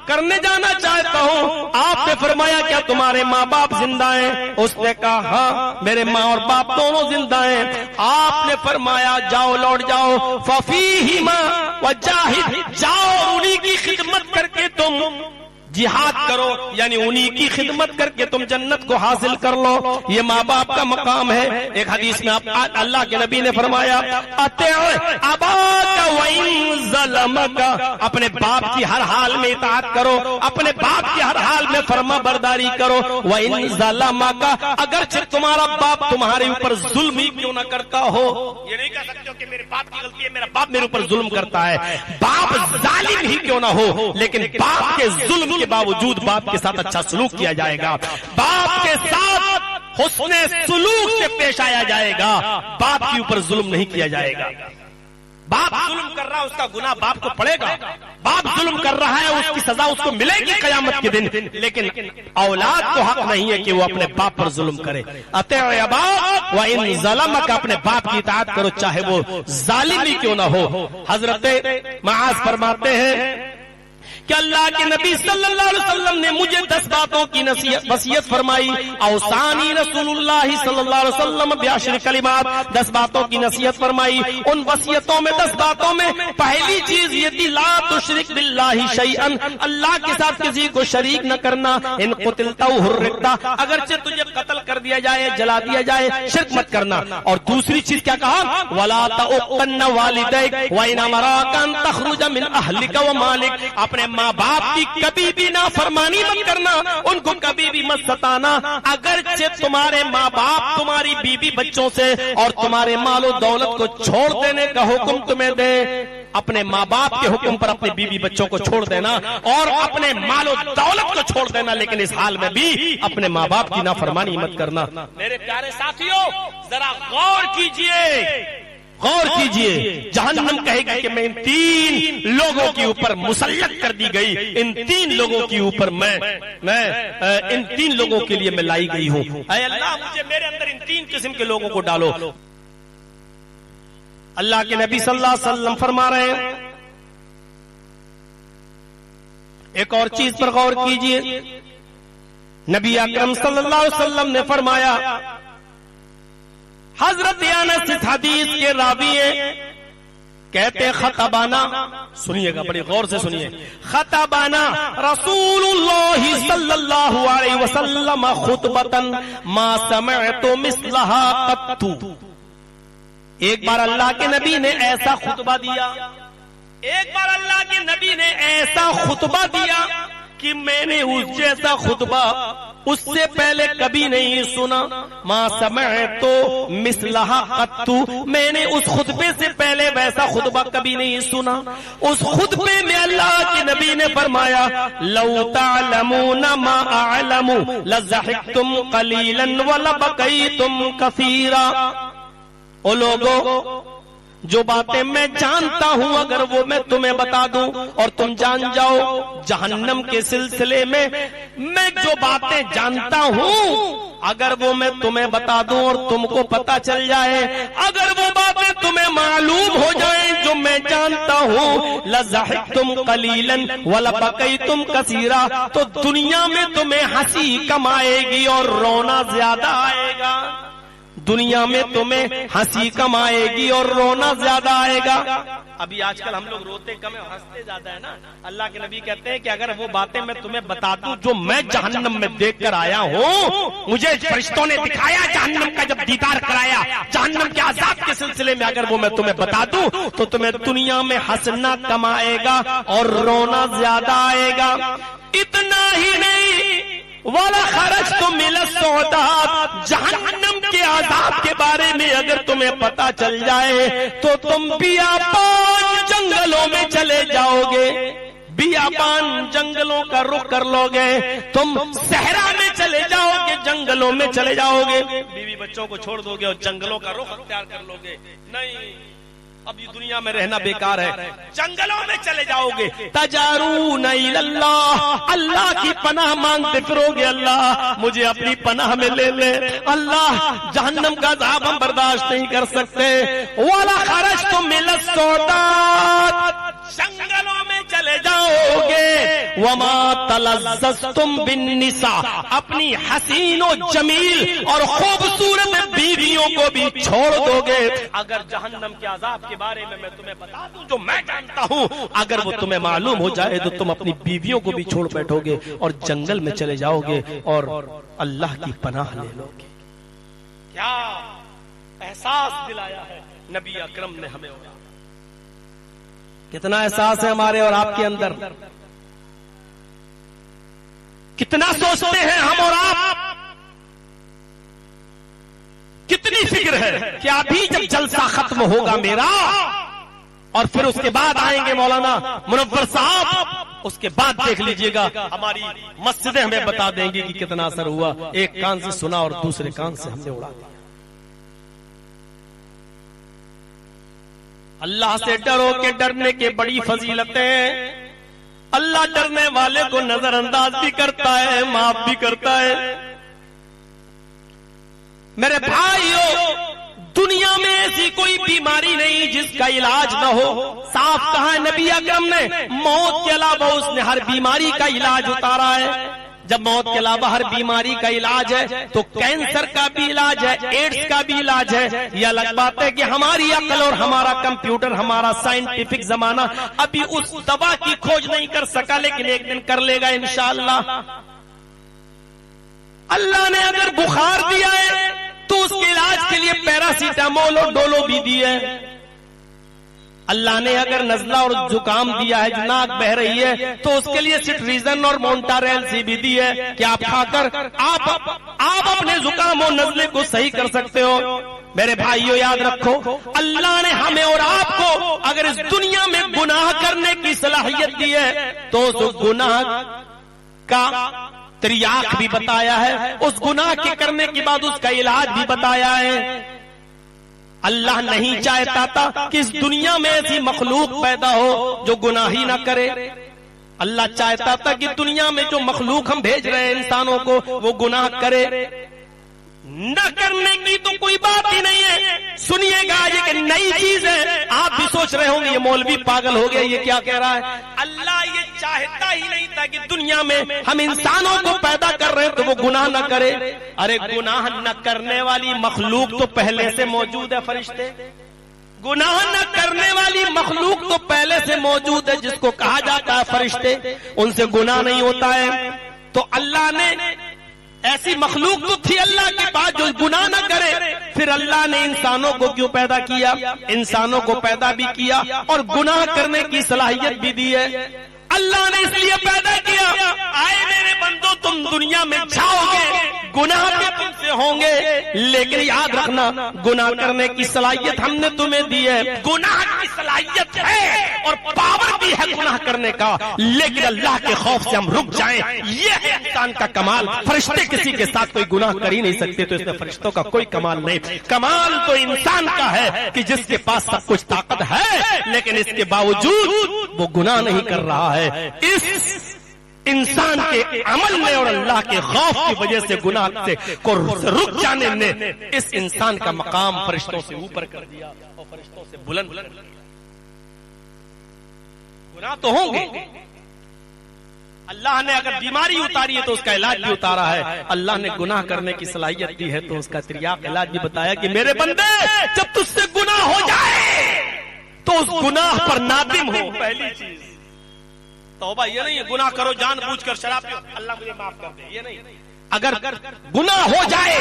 کرنے جانا چاہتا ہوں؟ آپ نے فرمایا کیا تمہارے ماں باپ زندہ ہیں؟ اس نے کہا ہاں میرے ماں اور باپ دونوں زندہ ہیں۔ آپ نے فرمایا جاؤ لوٹ جاؤ، ففیہما وجاہد، جاؤ انہی کی خدمت کر کے تم جہاد کرو، یعنی انہی کی خدمت کر کے تم جنت کو حاصل کر لو۔ یہ ماں باپ کا مقام ہے۔ ایک حدیث میں اللہ کے نبی نے فرمایا اطع اباک وان ظلمک، اپنے باپ کی ہر حال میں اطاعت کرو، اپنے باپ کی ہر حال میں فرما برداری کرو۔ وان ظلمک، اگرچہ تمہارا باپ تمہارے اوپر ظلم ہی کیوں نہ کرتا ہو۔ یہ نہیں کہہ سکتے ہو کہ میرے باپ کی غلطی ہے، میرا باپ میرے اوپر ظلم کرتا ہے۔ باپ ظالم ہی کیوں نہ ہو، لیکن باپ کے ظلم کے باوجود باپ کے ساتھ اچھا سلوک کیا جائے گا، باپ کے ساتھ حسن سلوک سے پیش آیا جائے گا، باپ کے اوپر ظلم نہیں کیا جائے گا۔ باپ ظلم کر رہا ہے، اس کا گناہ باپ کو پڑے گا، باپ ظلم کر رہا ہے، اس کی سزا اس کو ملے گی قیامت کے دن، لیکن اولاد کو حق نہیں ہے کہ وہ اپنے باپ پر ظلم کرے۔ اطع اباک وان ظلمک، اپنے باپ کی اطاعت کرو چاہے وہ ظالم ہی کیوں نہ ہو۔ حضرت معاذ فرماتے ہیں کہ اللہ کے نبی صلی اللہ علیہ وسلم نے مجھے 10 باتوں کی وصیت فرمائی۔ اوصانی رسول اللہ صلی اللہ علیہ وسلم بعشر کلمات، 10 باتوں کی نصیحت فرمائی۔ ان وصیتوں میں 10 باتوں میں پہلی چیز یہ تھی لا تشرک باللہ شیئا، اللہ کے ساتھ کسی کو شریک نہ کرنا۔ ان قتلت او حرقت، اگرچہ تجھے قتل کر دیا جائے، جلا دیا جائے، شرک مت کرنا۔ اور دوسری چیز کیا کہا؟ ولا تعقن والدیک وان امراک ان تخرج من اہلک ومالک، اپنے ماں باپ کی کبھی بھی نافرمانی مت کرنا، ان کو کبھی بھی مت ستانا، اگرچہ تمہارے ماں باپ تمہاری بیوی بچوں سے اور تمہارے مال و دولت کو چھوڑ دینے کا حکم تمہیں دے، اپنے ماں باپ کے حکم پر اپنے بیوی بچوں کو چھوڑ دینا اور اپنے مال و دولت کو چھوڑ دینا، لیکن اس حال میں بھی اپنے ماں باپ کی نافرمانی مت کرنا۔ میرے پیارے ساتھیوں ذرا غور کیجئے، غور کیجئے، جہنم کہے گی کہ میں ان 3 لوگوں کے اوپر مسلط کر دی گئی، ان 3 لوگوں کے اوپر میں ان 3 لوگوں کے لیے میں لائی گئی ہوں۔ اے اللہ مجھے میرے اندر ان 3 قسم کے لوگوں کو ڈالو۔ اللہ کے نبی صلی اللہ علیہ وسلم فرما رہے ہیں، ایک اور چیز پر غور کیجئے، نبی اکرم صلی اللہ علیہ وسلم نے فرمایا، حضرت انس اس حدیث کے راوی ہیں، کہتے خطبانا، سنیے گا بڑی غور سے سنیے، خطبانا رسول اللہ صلی اللہ علیہ وسلم خطبتا ما سمعت مثلها قط۔ ایک بار اللہ کے نبی نے ایسا خطبہ دیا، ایک بار اللہ کے نبی نے ایسا خطبہ دیا کہ میں نے اس جیسا خطبہ اس سے پہلے کبھی نہیں سنا. ما سمعت مثلھا قط، میں نے اس خطبے سے پہلے ویسا خطبہ کبھی نہیں سنا. اس خطبے میں اللہ کے نبی نے فرمایا لو تعلمون ما اعلم لضحكتم قليلا ولبكيتم كثيرا. او لوگوں، جو باتیں میں جانتا ہوں اگر وہ میں تمہیں بتا دوں اور تم جان جاؤ جہنم کے سلسلے میں جو باتیں جانتا ہوں اگر وہ میں تمہیں بتا دوں اور تم کو پتا چل جائے، اگر وہ باتیں تمہیں معلوم ہو جائیں جو میں جانتا ہوں لضحكتم قليلا ولبكيتم كثيرا، تو دنیا میں تمہیں ہنسی کم آئے گی اور رونا زیادہ آئے گا. دنیا میں تمہیں ہنسی کم آئے گی اور رونا زیادہ آئے گا. ابھی آج کل ہم لوگ روتے کم ہیں ہنستے زیادہ ہے نا. اللہ کے نبی کہتے ہیں کہ اگر وہ باتیں میں تمہیں بتا دوں جو میں جہنم میں دیکھ کر آیا ہوں، مجھے فرشتوں نے دکھایا جہنم کا جب دیدار کرایا، جہنم کے عذاب کے سلسلے میں اگر وہ میں تمہیں بتا دوں تو تمہیں دنیا میں ہنسنا کم آئے گا اور رونا زیادہ آئے گا. اتنا ہی نہیں وَلَا خَرَجْتُم مِّنَ السُّعُدَاتِ، جہنم کے عذاب کے بارے میں اگر تمہیں پتا چل جائے تو تم بیابان جنگلوں میں چلے جاؤ گے. بیابان جنگلوں کا رخ کر لو گے، تم صحرا میں چلے جاؤ گے، جنگلوں میں چلے جاؤ گے. بیوی بچوں کو چھوڑ دو گے اور جنگلوں کا رخ اختیار کر لو گے. نہیں، اب یہ دنیا میں رہنا بیکار ہے، جنگلوں میں چلے جاؤ گے. تجارون الی اللہ، اللہ کی پناہ مانگتے پھرو گے، اللہ مجھے اپنی پناہ میں لے لے، اللہ جہنم کا عذاب ہم برداشت نہیں کر سکتے. وَلَا خَرَجْتُم مِّنَ السُّعُدَاتِ، جنگلوں میں چلے جاؤ گے. وَمَا تَلَذَّذْتُم بِالنِّسَاءِ، اپنی حسین و جمیل اور خوبصورت بیویوں کو بھی چھوڑ دو گے. اگر جہنم کے عذاب کے بارے میں تمہیں بتا دوں جو میں جانتا ہوں، اگر وہ تمہیں معلوم ہو جائے تو تم اپنی بیویوں کو بھی چھوڑ بیٹھو گے اور جنگل میں چلے جاؤ گے اور اللہ کی پناہ لے لو گے. کیا احساس دلایا ہے نبی اکرم نے ہمیں. کتنا احساس ہے ہمارے اور آپ کے اندر، کتنا سوچتے ہیں ہم اور آپ، کتنی فکر ہے کہ ابھی جب جلسہ ختم ہوگا میرا اور پھر اس کے بعد آئیں گے مولانا منور صاحب، اس کے بعد دیکھ لیجئے گا ہماری مسجدیں ہمیں بتا دیں گی کہ کتنا اثر ہوا. ایک کان سے سنا اور دوسرے کان سے ہم نے اڑا دیا. اللہ سے ڈرو کہ ڈرنے کے بڑی فضیلتیں. اللہ ڈرنے والے کو نظر انداز بھی کرتا ہے، معاف بھی کرتا ہے. میرے بھائیو، دنیا میں ایسی کوئی بیماری نہیں جس کا علاج نہ ہو. صاف کہا ہے نبی اکرم نے، موت کے علاوہ اس نے ہر بیماری کا علاج اتارا ہے. جب موت کے علاوہ ہر بیماری کا علاج ہے تو کینسر کا بھی علاج ہے، ایڈز کا بھی علاج ہے. یہ الگ بات ہے کہ ہماری عقل اور ہمارا کمپیوٹر، ہمارا سائنٹیفک زمانہ ابھی اس دوا کی کھوج نہیں کر سکا، لیکن ایک دن کر لے گا انشاءاللہ. اللہ نے اگر بخار دیا ہے تو اس کے علاج کے لیے پیراسیٹامول اور ڈولو بھی دی ہے. اللہ نے اگر نزلہ اور زکام دیا ہے، ناک بہ رہی ہے، تو اس کے لیے سٹریزن اور مونٹاریل سی بھی دی ہے کہ آپ کھا کر آپ اپنے زکام اور نزلے کو صحیح کر سکتے ہو. میرے بھائیو یاد رکھو، اللہ نے ہمیں اور آپ کو اگر اس دنیا میں گناہ کرنے کی صلاحیت دی ہے تو اس گناہ کا تریاق بھی بتایا ہے، اس گناہ کے کرنے کے بعد اس کا علاج بھی بتایا ہے. اللہ نہیں چاہتا تھا کہ اس دنیا میں ایسی مخلوق پیدا ہو جو گناہ ہی نہ کرے. اللہ چاہتا تھا کہ دنیا میں جو مخلوق ہم بھیج رہے ہیں انسانوں کو وہ گناہ کرے. نہ کرنے کی تو کوئی بات ہی نہیں ہے. سنیے گا یہ کہ نئی چیز ہے، آپ بھی سوچ رہے ہوں گے یہ مولوی پاگل ہو گیا، یہ کیا کہہ رہا ہے. اللہ یہ چاہتا ہی نہیں تھا کہ دنیا میں ہم انسانوں کو پیدا کر رہے ہیں تو وہ گناہ نہ کرے. ارے گناہ نہ کرنے والی مخلوق تو پہلے سے موجود ہے. فرشتے، گناہ نہ کرنے والی مخلوق تو پہلے سے موجود ہے جس کو کہا جاتا ہے فرشتے. ان سے گناہ نہیں ہوتا ہے. تو اللہ نے ایسی مخلوق تو تھی اللہ کے پاس جو گناہ نہ کرے، پھر اللہ نے انسانوں کو کیوں پیدا کیا؟ انسانوں کو پیدا بھی کیا اور گناہ کرنے کی صلاحیت بھی دی ہے. اللہ نے اس لیے پیدا کیا آئے میرے بندو تم دنیا میں جاؤ گے گناہ بھی تم سے ہوں گے لیکن یاد رکھنا گناہ کرنے کی صلاحیت ہم نے تمہیں دی ہے, گناہ کی صلاحیت ہے اور پاور بھی ہے گناہ کرنے کا, لیکن اللہ کے خوف سے ہم رک جائیں یہ ہے انسان کا کمال. فرشتے کسی کے ساتھ کوئی گناہ کر ہی نہیں سکتے تو اس میں فرشتوں کا کوئی کمال نہیں. کمال تو انسان کا ہے کہ جس کے پاس سب کچھ طاقت ہے لیکن اس کے باوجود وہ گناہ نہیں کر رہا ہے. اس انسان کے عمل میں اور اللہ کے خوف کی وجہ سے گناہ سے کو رک جانے نے اس انسان کا مقام فرشتوں سے اوپر کر دیا اور فرشتوں سے بلند کر دیا. گناہ تو ہوں گے, اللہ نے اگر بیماری اتاری ہے تو اس کا علاج بھی اتارا ہے. اللہ نے گناہ کرنے کی صلاحیت دی ہے تو اس کا تریاق علاج بھی بتایا کہ میرے بندے جب تجھ سے گناہ ہو جائے تو اس گناہ پر نادم ہو. پہلی چیز توبہ یہ نہیں ہے گناہ کرو جان بوجھ کر شراب پیو اللہ مجھے معاف کر دے, یہ نہیں. اگر گناہ ہو جائے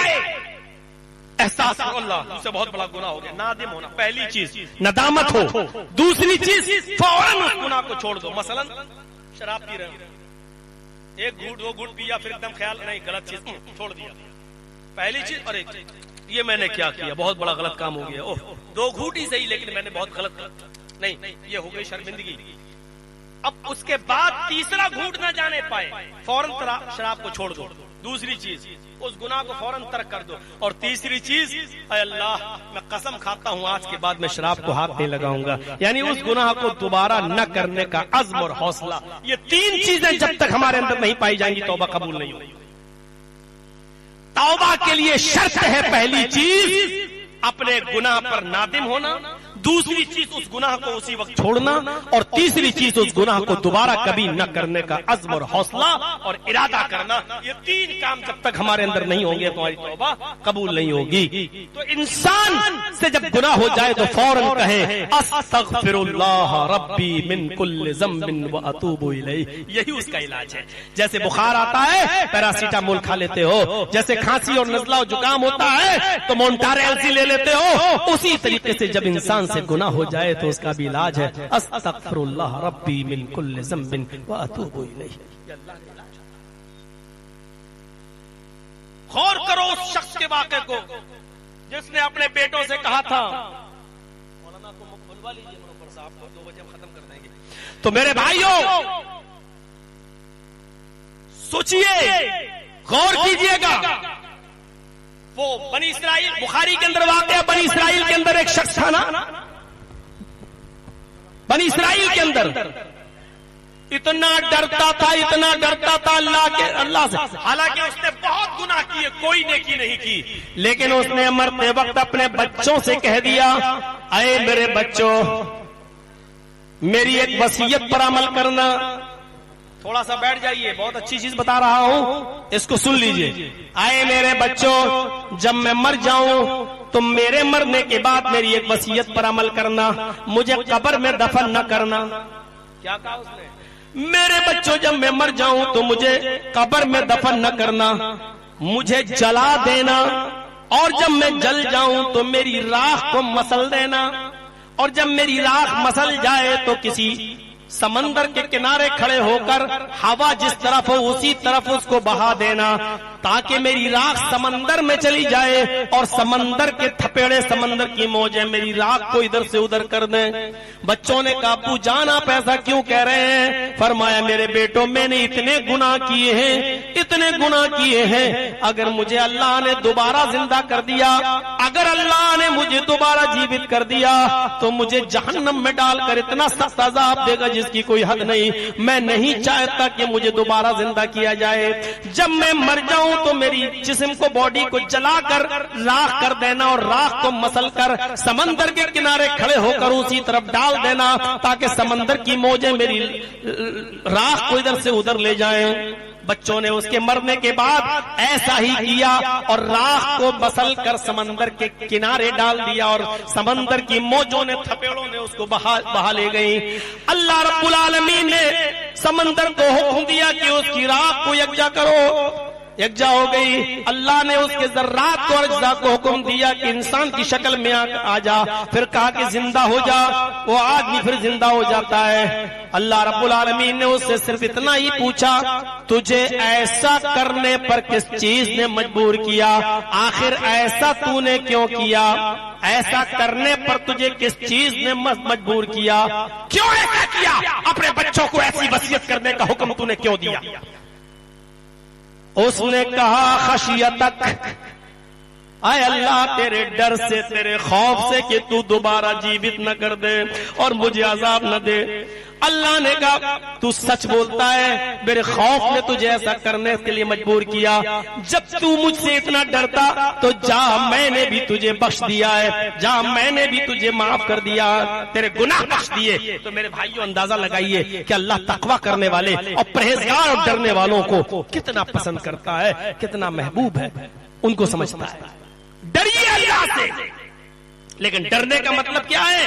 احساس کرو اللہ مجھ سے بہت بڑا گناہ ہو گیا, نادم ہونا پہلی چیز, ندامت ہو. دوسری چیز فوراً اس گناہ کو چھوڑ دو. مثلا شراب پی رہے ہو, ایک گھوٹ دو گھوٹ پیا پھر ایک دم خیال نہیں غلط چیز چھوڑ دیا. پہلی چیز اور ایک چیز یہ میں نے کیا بہت بڑا غلط کام ہو گیا, اوہ دو گھوٹ ہی صحیح لیکن میں نے بہت غلط نہیں, یہ ہو گئی شرمندگی. اب اس کے بعد تیسرا گھوٹ نہ جانے پائے فوراً شراب کو چھوڑ دو. دوسری چیز اس گناہ کو فوراً ترک کر دو. اور تیسری چیز اے اللہ میں قسم کھاتا ہوں آج کے بعد میں شراب کو ہاتھ نہیں لگاؤں گا, یعنی اس گناہ کو دوبارہ نہ کرنے کا عزم اور حوصلہ. یہ تین چیزیں جب تک ہمارے اندر نہیں پائی جائیں گی توبہ قبول نہیں ہوگی. توبہ کے لیے شرط ہے پہلی چیز اپنے گناہ پر نادم ہونا, دوسری چیز اس گناہ کو اسی وقت چھوڑنا, اور تیسری چیز اس گناہ کو دوبارہ کبھی نہ کرنے کا عزم اور حوصلہ اور ارادہ کرنا. یہ تین کام جب تک ہمارے اندر نہیں ہوں گے تمہاری توبہ قبول نہیں ہوگی. تو انسان سے جب گناہ ہو جائے تو فوراً کہے استغفر اللہ ربی من کل ذنب واتوب الیہ, یہی اس کا علاج ہے. جیسے بخار آتا ہے پیراسیٹامول کھا لیتے ہو, جیسے کھانسی اور نزلہ اور زکام ہوتا ہے تو مونٹاریلسی لے لیتے ہو, اسی طریقے سے جب انسان سے گناہ ہو جائے تو اس کا بھی علاج ہے استغفر اللہ ربی من کل ذنب واتوب الیہ. غور کرو اس شخص کے واقعے کو جس نے اپنے بیٹوں سے کہا تھا مولانا کو بلوا لیجیے منور صاحب کو 2 بجے ہم ختم کر دیں گے. تو میرے بھائیوں سوچئے غور کیجئے گا, وہ بنی اسرائیل بخاری کے اندر واقعہ بنی اسرائیل کے اندر ایک شخص تھا نا, بنی اسرائیل کے اندر اتنا ڈرتا تھا اللہ سے, حالانکہ اس نے بہت گناہ کیے کوئی نیکی نہیں کی, لیکن اس نے مرتے وقت اپنے بچوں سے کہہ دیا اے میرے بچوں میری ایک وصیت پر عمل کرنا. تھوڑا سا بیٹھ جائیے, بہت اچھی چیز بتا رہا ہوں, اس کو سن لیجئے. آئے میرے بچوں جب میں مر جاؤں تم میرے مرنے کے بعد میری ایک وصیت پر عمل کرنا, مجھے قبر میں دفن نہ کرنا. کیا کہا اس نے؟ میرے بچوں جب میں مر جاؤں تو مجھے قبر میں دفن نہ کرنا, مجھے جلا دینا, اور جب میں جل جاؤں تو میری راکھ کو مسل دینا, اور جب میری راکھ مسل جائے تو کسی سمندر کے کنارے کھڑے ہو کر ہوا جس طرف ہو اسی طرف اس کو بہا دینا, تاکہ میری راکھ سمندر میں چلی جائے اور سمندر کے تھپیڑے سمندر کی موجیں میری راکھ کو ادھر سے ادھر کر دیں. بچوں نے کہا ابو جان آپ ایسا کیوں کہہ رہے ہیں؟ فرمایا میرے بیٹوں میں نے اتنے گناہ کیے ہیں, اگر مجھے اللہ نے دوبارہ زندہ کر دیا, اگر اللہ نے مجھے دوبارہ جیوت کر دیا تو مجھے جہنم میں ڈال کر اتنا سخت عذاب دے گا جس کی کوئی حد نہیں. میں نہیں چاہتا کہ مجھے دوبارہ زندہ کیا جائے. جب میں مر جاؤں تو میری جسم کو باڈی کو جلا کر راکھ کر دینا, اور راکھ کو مسل کر سمندر کے کنارے کھڑے ہو کر اسی طرف ڈال دینا, تاکہ سمندر کی موجیں میری راکھ کو ادھر سے ادھر لے جائیں. بچوں نے اس کے مرنے کے بعد ایسا ہی کیا اور راکھ کو مسل کر سمندر کے کنارے ڈال دیا, اور سمندر کی موجوں نے تھپیڑوں نے اس کو بہا لے گئی. اللہ رب العالمین نے سمندر کو حکم دیا کہ اس کی راکھ کو یکجا کرو, یکجا ہو گئی. اللہ نے اس کے ذرات کو اور اجزاء کو حکم دیا کہ انسان کی شکل میں آ جا. پھر کہا کہ زندہ ہو جا. وہ آدمی پھر زندہ ہو جاتا ہے. اللہ رب العالمین نے اس سے صرف اتنا ہی پوچھا تجھے ایسا کرنے پر کس چیز نے مجبور کیا؟ آخر ایسا تو نے کیوں کیا؟ ایسا کرنے پر تجھے کس چیز نے مجبور کیا؟ کیوں ایسا کیا؟ اپنے بچوں کو ایسی وصیت کرنے کا حکم تو نے کیوں دیا؟ اس نے کہا خشیتک، اے اللہ تیرے ڈر سے، تیرے خوف سے کہ تو دوبارہ جیوت نہ کر دے اور مجھے عذاب نہ دے. اللہ نے کہا تو سچ بولتا ہے، میرے خوف نے تجھے ایسا کرنے کے لیے مجبور کیا. جب تو مجھ سے اتنا ڈرتا تو جا، میں نے بھی تجھے بخش دیا ہے. جا، میں نے بھی تجھے معاف کر دیا، تیرے گناہ بخش دیے. تو میرے بھائیوں اندازہ لگائیے کہ اللہ تقویٰ کرنے والے اور پرہیزگار اور ڈرنے والوں کو کتنا پسند کرتا ہے، کتنا محبوب ہے، ان کو سمجھتا ہے. ڈریے اللہ سے، لیکن ڈرنے کا مطلب کیا ہے؟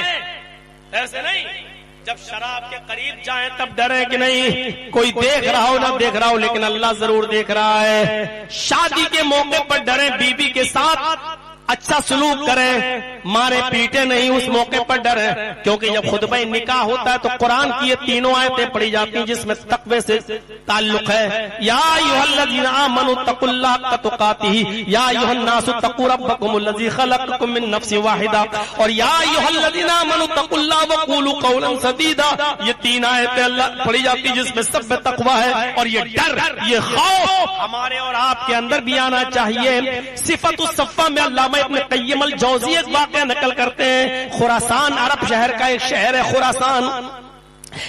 ایسے نہیں جب شراب کے قریب جائیں تب ڈریں کہ نہیں کوئی دیکھ رہا ہو نہ دیکھ رہا ہو لیکن اللہ ضرور دیکھ رہا ہے. شادی کے موقع پر ڈریں، بیوی کے ساتھ اچھا سلوک کریں، مارے پیٹے نہیں اس موقع پر ڈریں. کیونکہ جب خطبہ نکاح ہوتا ہے تو قرآن کی یہ تینوں آیتیں پڑھی جاتی ہیں جس میں تقوی سے تعلق ہے. یا ایھا الذین آمنوا اتقوا اللہ حق تقاتہ، یا ایھا الناس اتقوا ربکم الذی خلقکم من نفس واحدہ، اور یا ایھا الذین آمنوا اتقوا اللہ وقولوا قولا سدیدا. یہ تین آیتیں اللہ پڑھی جاتی ہیں جس میں سب میں تقوی ہے. اور یہ ڈر، یہ خوف ہمارے اور آپ کے اندر بھی آنا چاہیے. صفت الصفہ میں علامہ ابن قیم الجوزی ایک واقعہ نقل کرتے ہیں. خراسان عرب شہر کا ایک شہر ہے خراسان.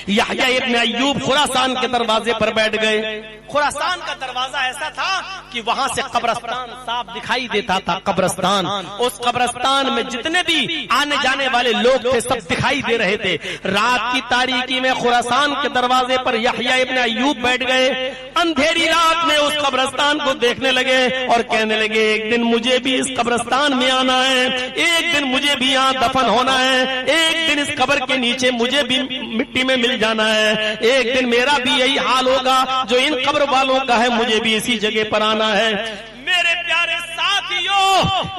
یحییٰ ابن ایوب خراسان کے دروازے پر بیٹھ گئے. خراسان کا دروازہ ایسا تھا کہ وہاں سے قبرستان صاف دکھائی دیتا تھا. قبرستان، اس قبرستان میں جتنے بھی آنے جانے والے لوگ تھے سب دکھائی دے رہے تھے. رات کی تاریکی میں خراسان کے دروازے پر یحییٰ ابن ایوب بیٹھ گئے. اندھیری رات میں اس قبرستان کو دیکھنے لگے اور کہنے لگے ایک دن مجھے بھی اس قبرستان میں آنا ہے، ایک دن مجھے بھی یہاں دفن ہونا ہے، ایک دن اس قبر کے نیچے مجھے بھی مٹی میں مل جانا ہے، ایک دن میرا بھی یہی حال ہوگا جو ان قبر والوں کا ہے، مجھے بھی اسی جگہ پر آنا ہے. میرے پیارے ساتھیوں،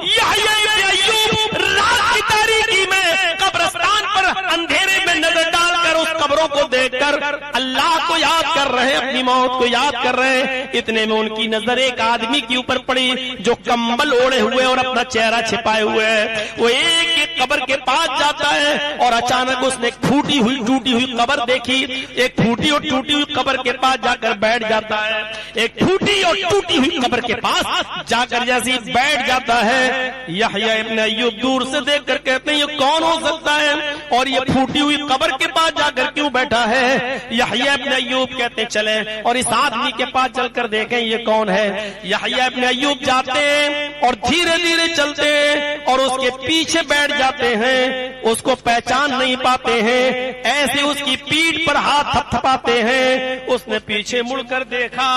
یحییٰ ابن ایوب رات کی تاریکی میں قبرستان پر اندھیرے میں نظر ڈال کر اس قبروں کو دیکھ کر اللہ کو یاد کر رہے ہیں، اپنی موت کو یاد کر رہے ہیں. اتنے میں ان کی نظر ایک آدمی کے اوپر پڑی جو کمبل اوڑے ہوئے اور اپنا چہرہ چھپائے ہوئے ہے. وہ ایک قبر کے پاس جاتا ہے اور اچانک اس نے ایک پھوٹی ہوئی ٹوٹی ہوئی قبر دیکھی. ایک پھوٹی اور ٹوٹی ہوئی قبر کے پاس جا کر بیٹھ جاتا ہے. ایک پھوٹی اور ٹوٹی ہوئی قبر کے پاس جا کر جیسے بیٹھ جاتا ہے. یحییٰ ابن ایوب دور سے دیکھ کر کہتے ہیں یہ کون ہو سکتا ہے اور یہ پھوٹی ہوئی قبر کے پاس جا کر کیوں بیٹھا ہے؟ یحییٰ ابن ایوب کہتے ہیں چلیں اور اس آدمی کے پاس چل کر دیکھیں یہ کون ہے. یحییٰ ابن ایوب جاتے ہیں اور دھیرے دھیرے چلتے ہیں اور اس کے پیچھے بیٹھ جاتے ہیں. اس کو پہچان نہیں پاتے ہیں، ایسے اس کی پیٹھ پر ہاتھ تھپ تھپاتے ہیں. اس نے پیچھے مڑ کر دیکھا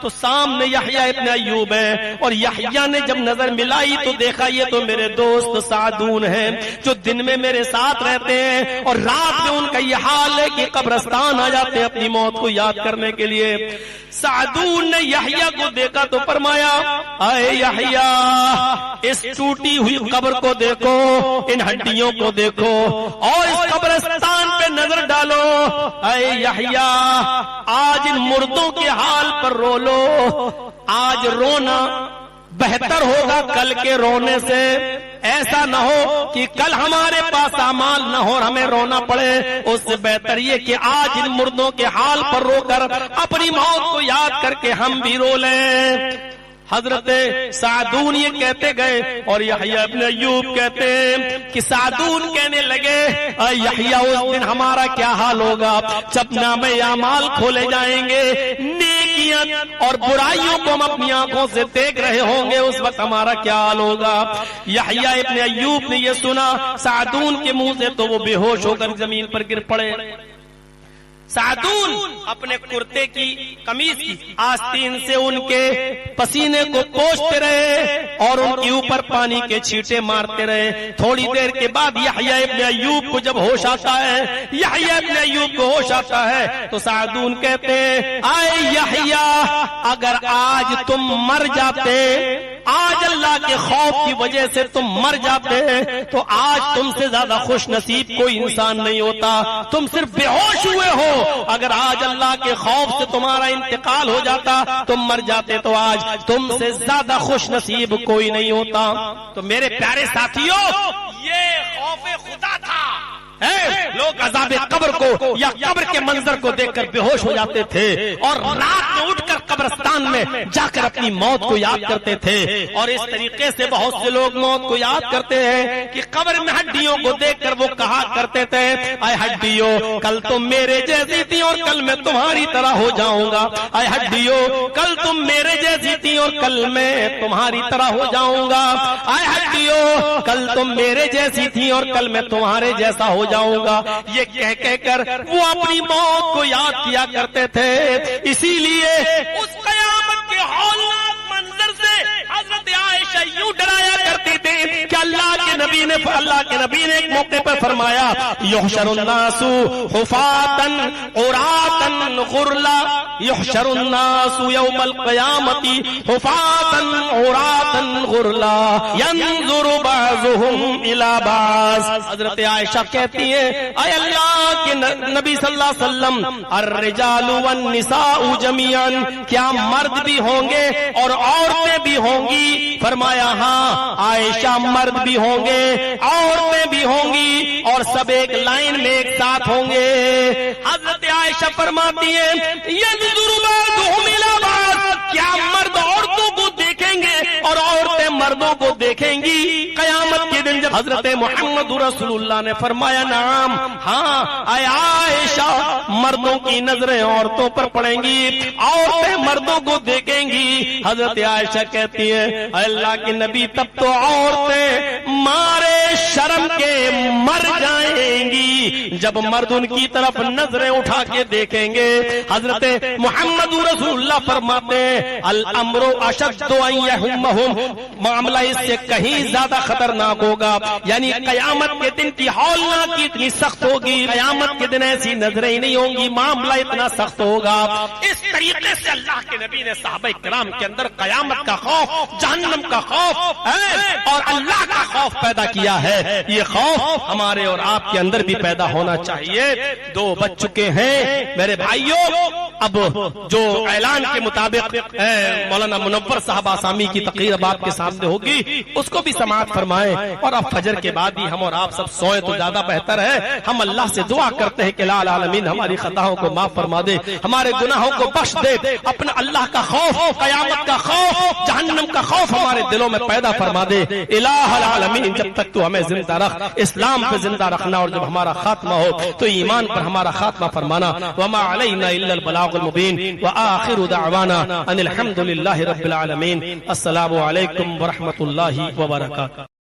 تو سامنے یحییٰ ابن ایوب ہے. اور یحییٰ نے جب نظر ملائی تو دیکھا یہ تو میرے دوست سعدون ہیں جو دن میں میرے ساتھ رہتے ہیں اور رات میں ان کا یہ حال ہے کہ قبرستان آ جاتے ہیں اپنی موت کو یاد کرنے کے لیے. سعدون نے یحییٰ کو دیکھا تو فرمایا اے یحییٰ اس ٹوٹی ہوئی قبر کو دیکھو، ان ہڈیوں کو دیکھو اور اس قبرستان پہ نظر ڈالو. اے یحییٰ آج ان مردوں کے حال پر رو لو. آج رونا بہتر ہوگا کل کے رونے سے. ایسا نہ ہو کہ کل ہمارے پاس اعمال نہ ہو اور ہمیں رونا پڑے. اس سے بہتر یہ کہ آج ان مردوں کے حال پر رو کر اپنی موت کو یاد کر کے ہم بھی رو لیں. حضرت سعدون یہ کہتے گئے اور یحییٰ ابن ایوب کہتے ہیں کہ سعدون کہنے لگے اے یحییٰ اس دن ہمارا کیا حال ہوگا جب نامے اعمال کھولے جائیں گے، نیکیاں اور برائیوں کو ہم اپنی آنکھوں سے دیکھ رہے ہوں گے، اس وقت ہمارا کیا حال ہوگا. یحییٰ ابن ایوب نے یہ سنا سعدون کے منہ سے تو وہ بے ہوش ہو کر زمین پر گر پڑے. سعدون اپنے کرتے کی قمیص کی آستین سے ان کے پسینے کو پوچھتے رہے اور ان کے اوپر پانی کے چھینٹے مارتے رہے. تھوڑی دیر کے بعد یحییٰ ابن ایوب کو جب ہوش آتا ہے، یحییٰ ابن ایوب کو ہوش آتا ہے تو سعدون کہتے ہیں اے یحییٰ، اگر آج تم مر جاتے، آج اللہ کے خوف کی وجہ سے تم مر جاتے تو آج تم سے زیادہ خوش نصیب کوئی انسان نہیں ہوتا. تم صرف بے ہوش ہوئے ہو، اگر آج اللہ کے خوف سے تمہارا انتقال ہو جاتا، تم مر جاتے تو آج تم سے زیادہ خوش نصیب کوئی نہیں ہوتا. تو میرے پیارے ساتھیوں، یہ خوف خدا تھا. لوگ عذاب قبر کو یا قبر کے منظر کو دیکھ کر بے ہوش ہو جاتے تھے اور رات میں اٹھ کر قبرستان میں جا کر اپنی موت کو یاد کرتے تھے. اور اس طریقے سے بہت سے لوگ موت کو یاد کرتے ہیں کہ قبر میں ہڈیوں کو دیکھ کر وہ کہا کرتے تھے اے ہڈیوں، کل تم میرے جیسی تھی اور کل میں تمہاری طرح ہو جاؤں گا. اے ہڈیوں، کل تم میرے جیسی تھی اور کل میں تمہاری طرح ہو جاؤں گا. اے ہڈیوں، کل تم میرے جیسی تھی اور کل میں تمہارے جیسا ہو جاؤں گا. یہ کہہ کر وہ اپنی موت کو یاد کیا کرتے تھے. اسی لیے اس قیامت کے ہولناک منظر سے حضرت عائشہ یوں ڈرایا کرتی تھی کہ اللہ کے نبی نے ایک موقع پر فرمایا یحشر الناس حفاتا عراتا غرلا، یحشر الناس یوم القیامت حفاتا عراتا غرلا ينظر بعضهم الى بعض. حضرت عائشہ کہتی ہے اے اللہ کے نبی صلی اللہ علیہ وسلم، الرجال والنساء جميعا، کیا مرد بھی ہوں گے اور عورتیں بھی ہوں گی؟ فرمایا ہاں عائشہ، مرد بھی ہوں گے، عورتیں بھی ہوں گی اور سب ایک لائن میں ایک ساتھ ہوں گے. حضرت عائشہ فرماتی ہیں ينظر بعضهم الى بعض، کیا مرد عورتوں کو دیکھیں گے اور عورتیں مردوں کو دیکھیں گی قیامت کے دن؟ جب حضرت محمد رسول اللہ نے فرمایا نعم، ہاں اے عائشہ، مردوں کی نظریں عورتوں پر پڑیں گی، عورتیں مردوں کو دیکھیں گی. حضرت عائشہ کہتی ہے اے اللہ کے نبی، تب تو عورتیں مارے شرم کے مر جائیں گی جب مرد ان کی طرف نظریں اٹھا کے دیکھیں گے. حضرت محمد رسول اللہ فرماتے ہیں الامر اشد ان یہمہم، معاملہ اس سے کہیں زیادہ خطرناک ہوگا. یعنی قیامت کے دن کی ہولناکی اتنی سخت ہوگی، قیامت کے دن ایسی نظریں ہی نہیں ہوں گی، معاملہ اتنا سخت ہوگا. اس طریقے سے اللہ کے نبی نے صحابہ کرام کے اندر قیامت کا خوف، جہنم کا خوف اور اللہ کا خوف پیدا کیا ہے. یہ خوف ہمارے اور آپ کے اندر بھی پیدا ہونا چاہیے. 2 بج چکے ہیں میرے بھائیوں. اب جو اعلان کے مطابق مولانا منور صاحب آسامی کی تقریر اب آپ کے سامنے ہوگی، اس کو بھی سماعت فرمائیں. اور اب فجر کے بعد ہی ہم اور آپ سب سوئیں تو زیادہ بہتر ہے. ہم اللہ سے دعا کرتے ہیں کہ لا العالمین ہماری خطاؤں کو معاف فرما دے، ہمارے گناہوں کو بخش دے. اپنا اللہ کا خوف، قیامت کا خوف، جہنم کا خوف ہمارے دلوں میں پیدا فرما دے. الہ العالمین، جب تک تو ہمیں زندہ رکھ، اسلام پہ زندہ رکھنا، اور جب ہمارا خاتمہ ہو تو ایمان پر ہمارا خاتمہ فرمانا. وما علینا الا البلاغ المبین، وآخر دعوانا ان الحمد للہ رب العالمین. السلام علیکم ورحمۃ اللہ وبرکاتہ.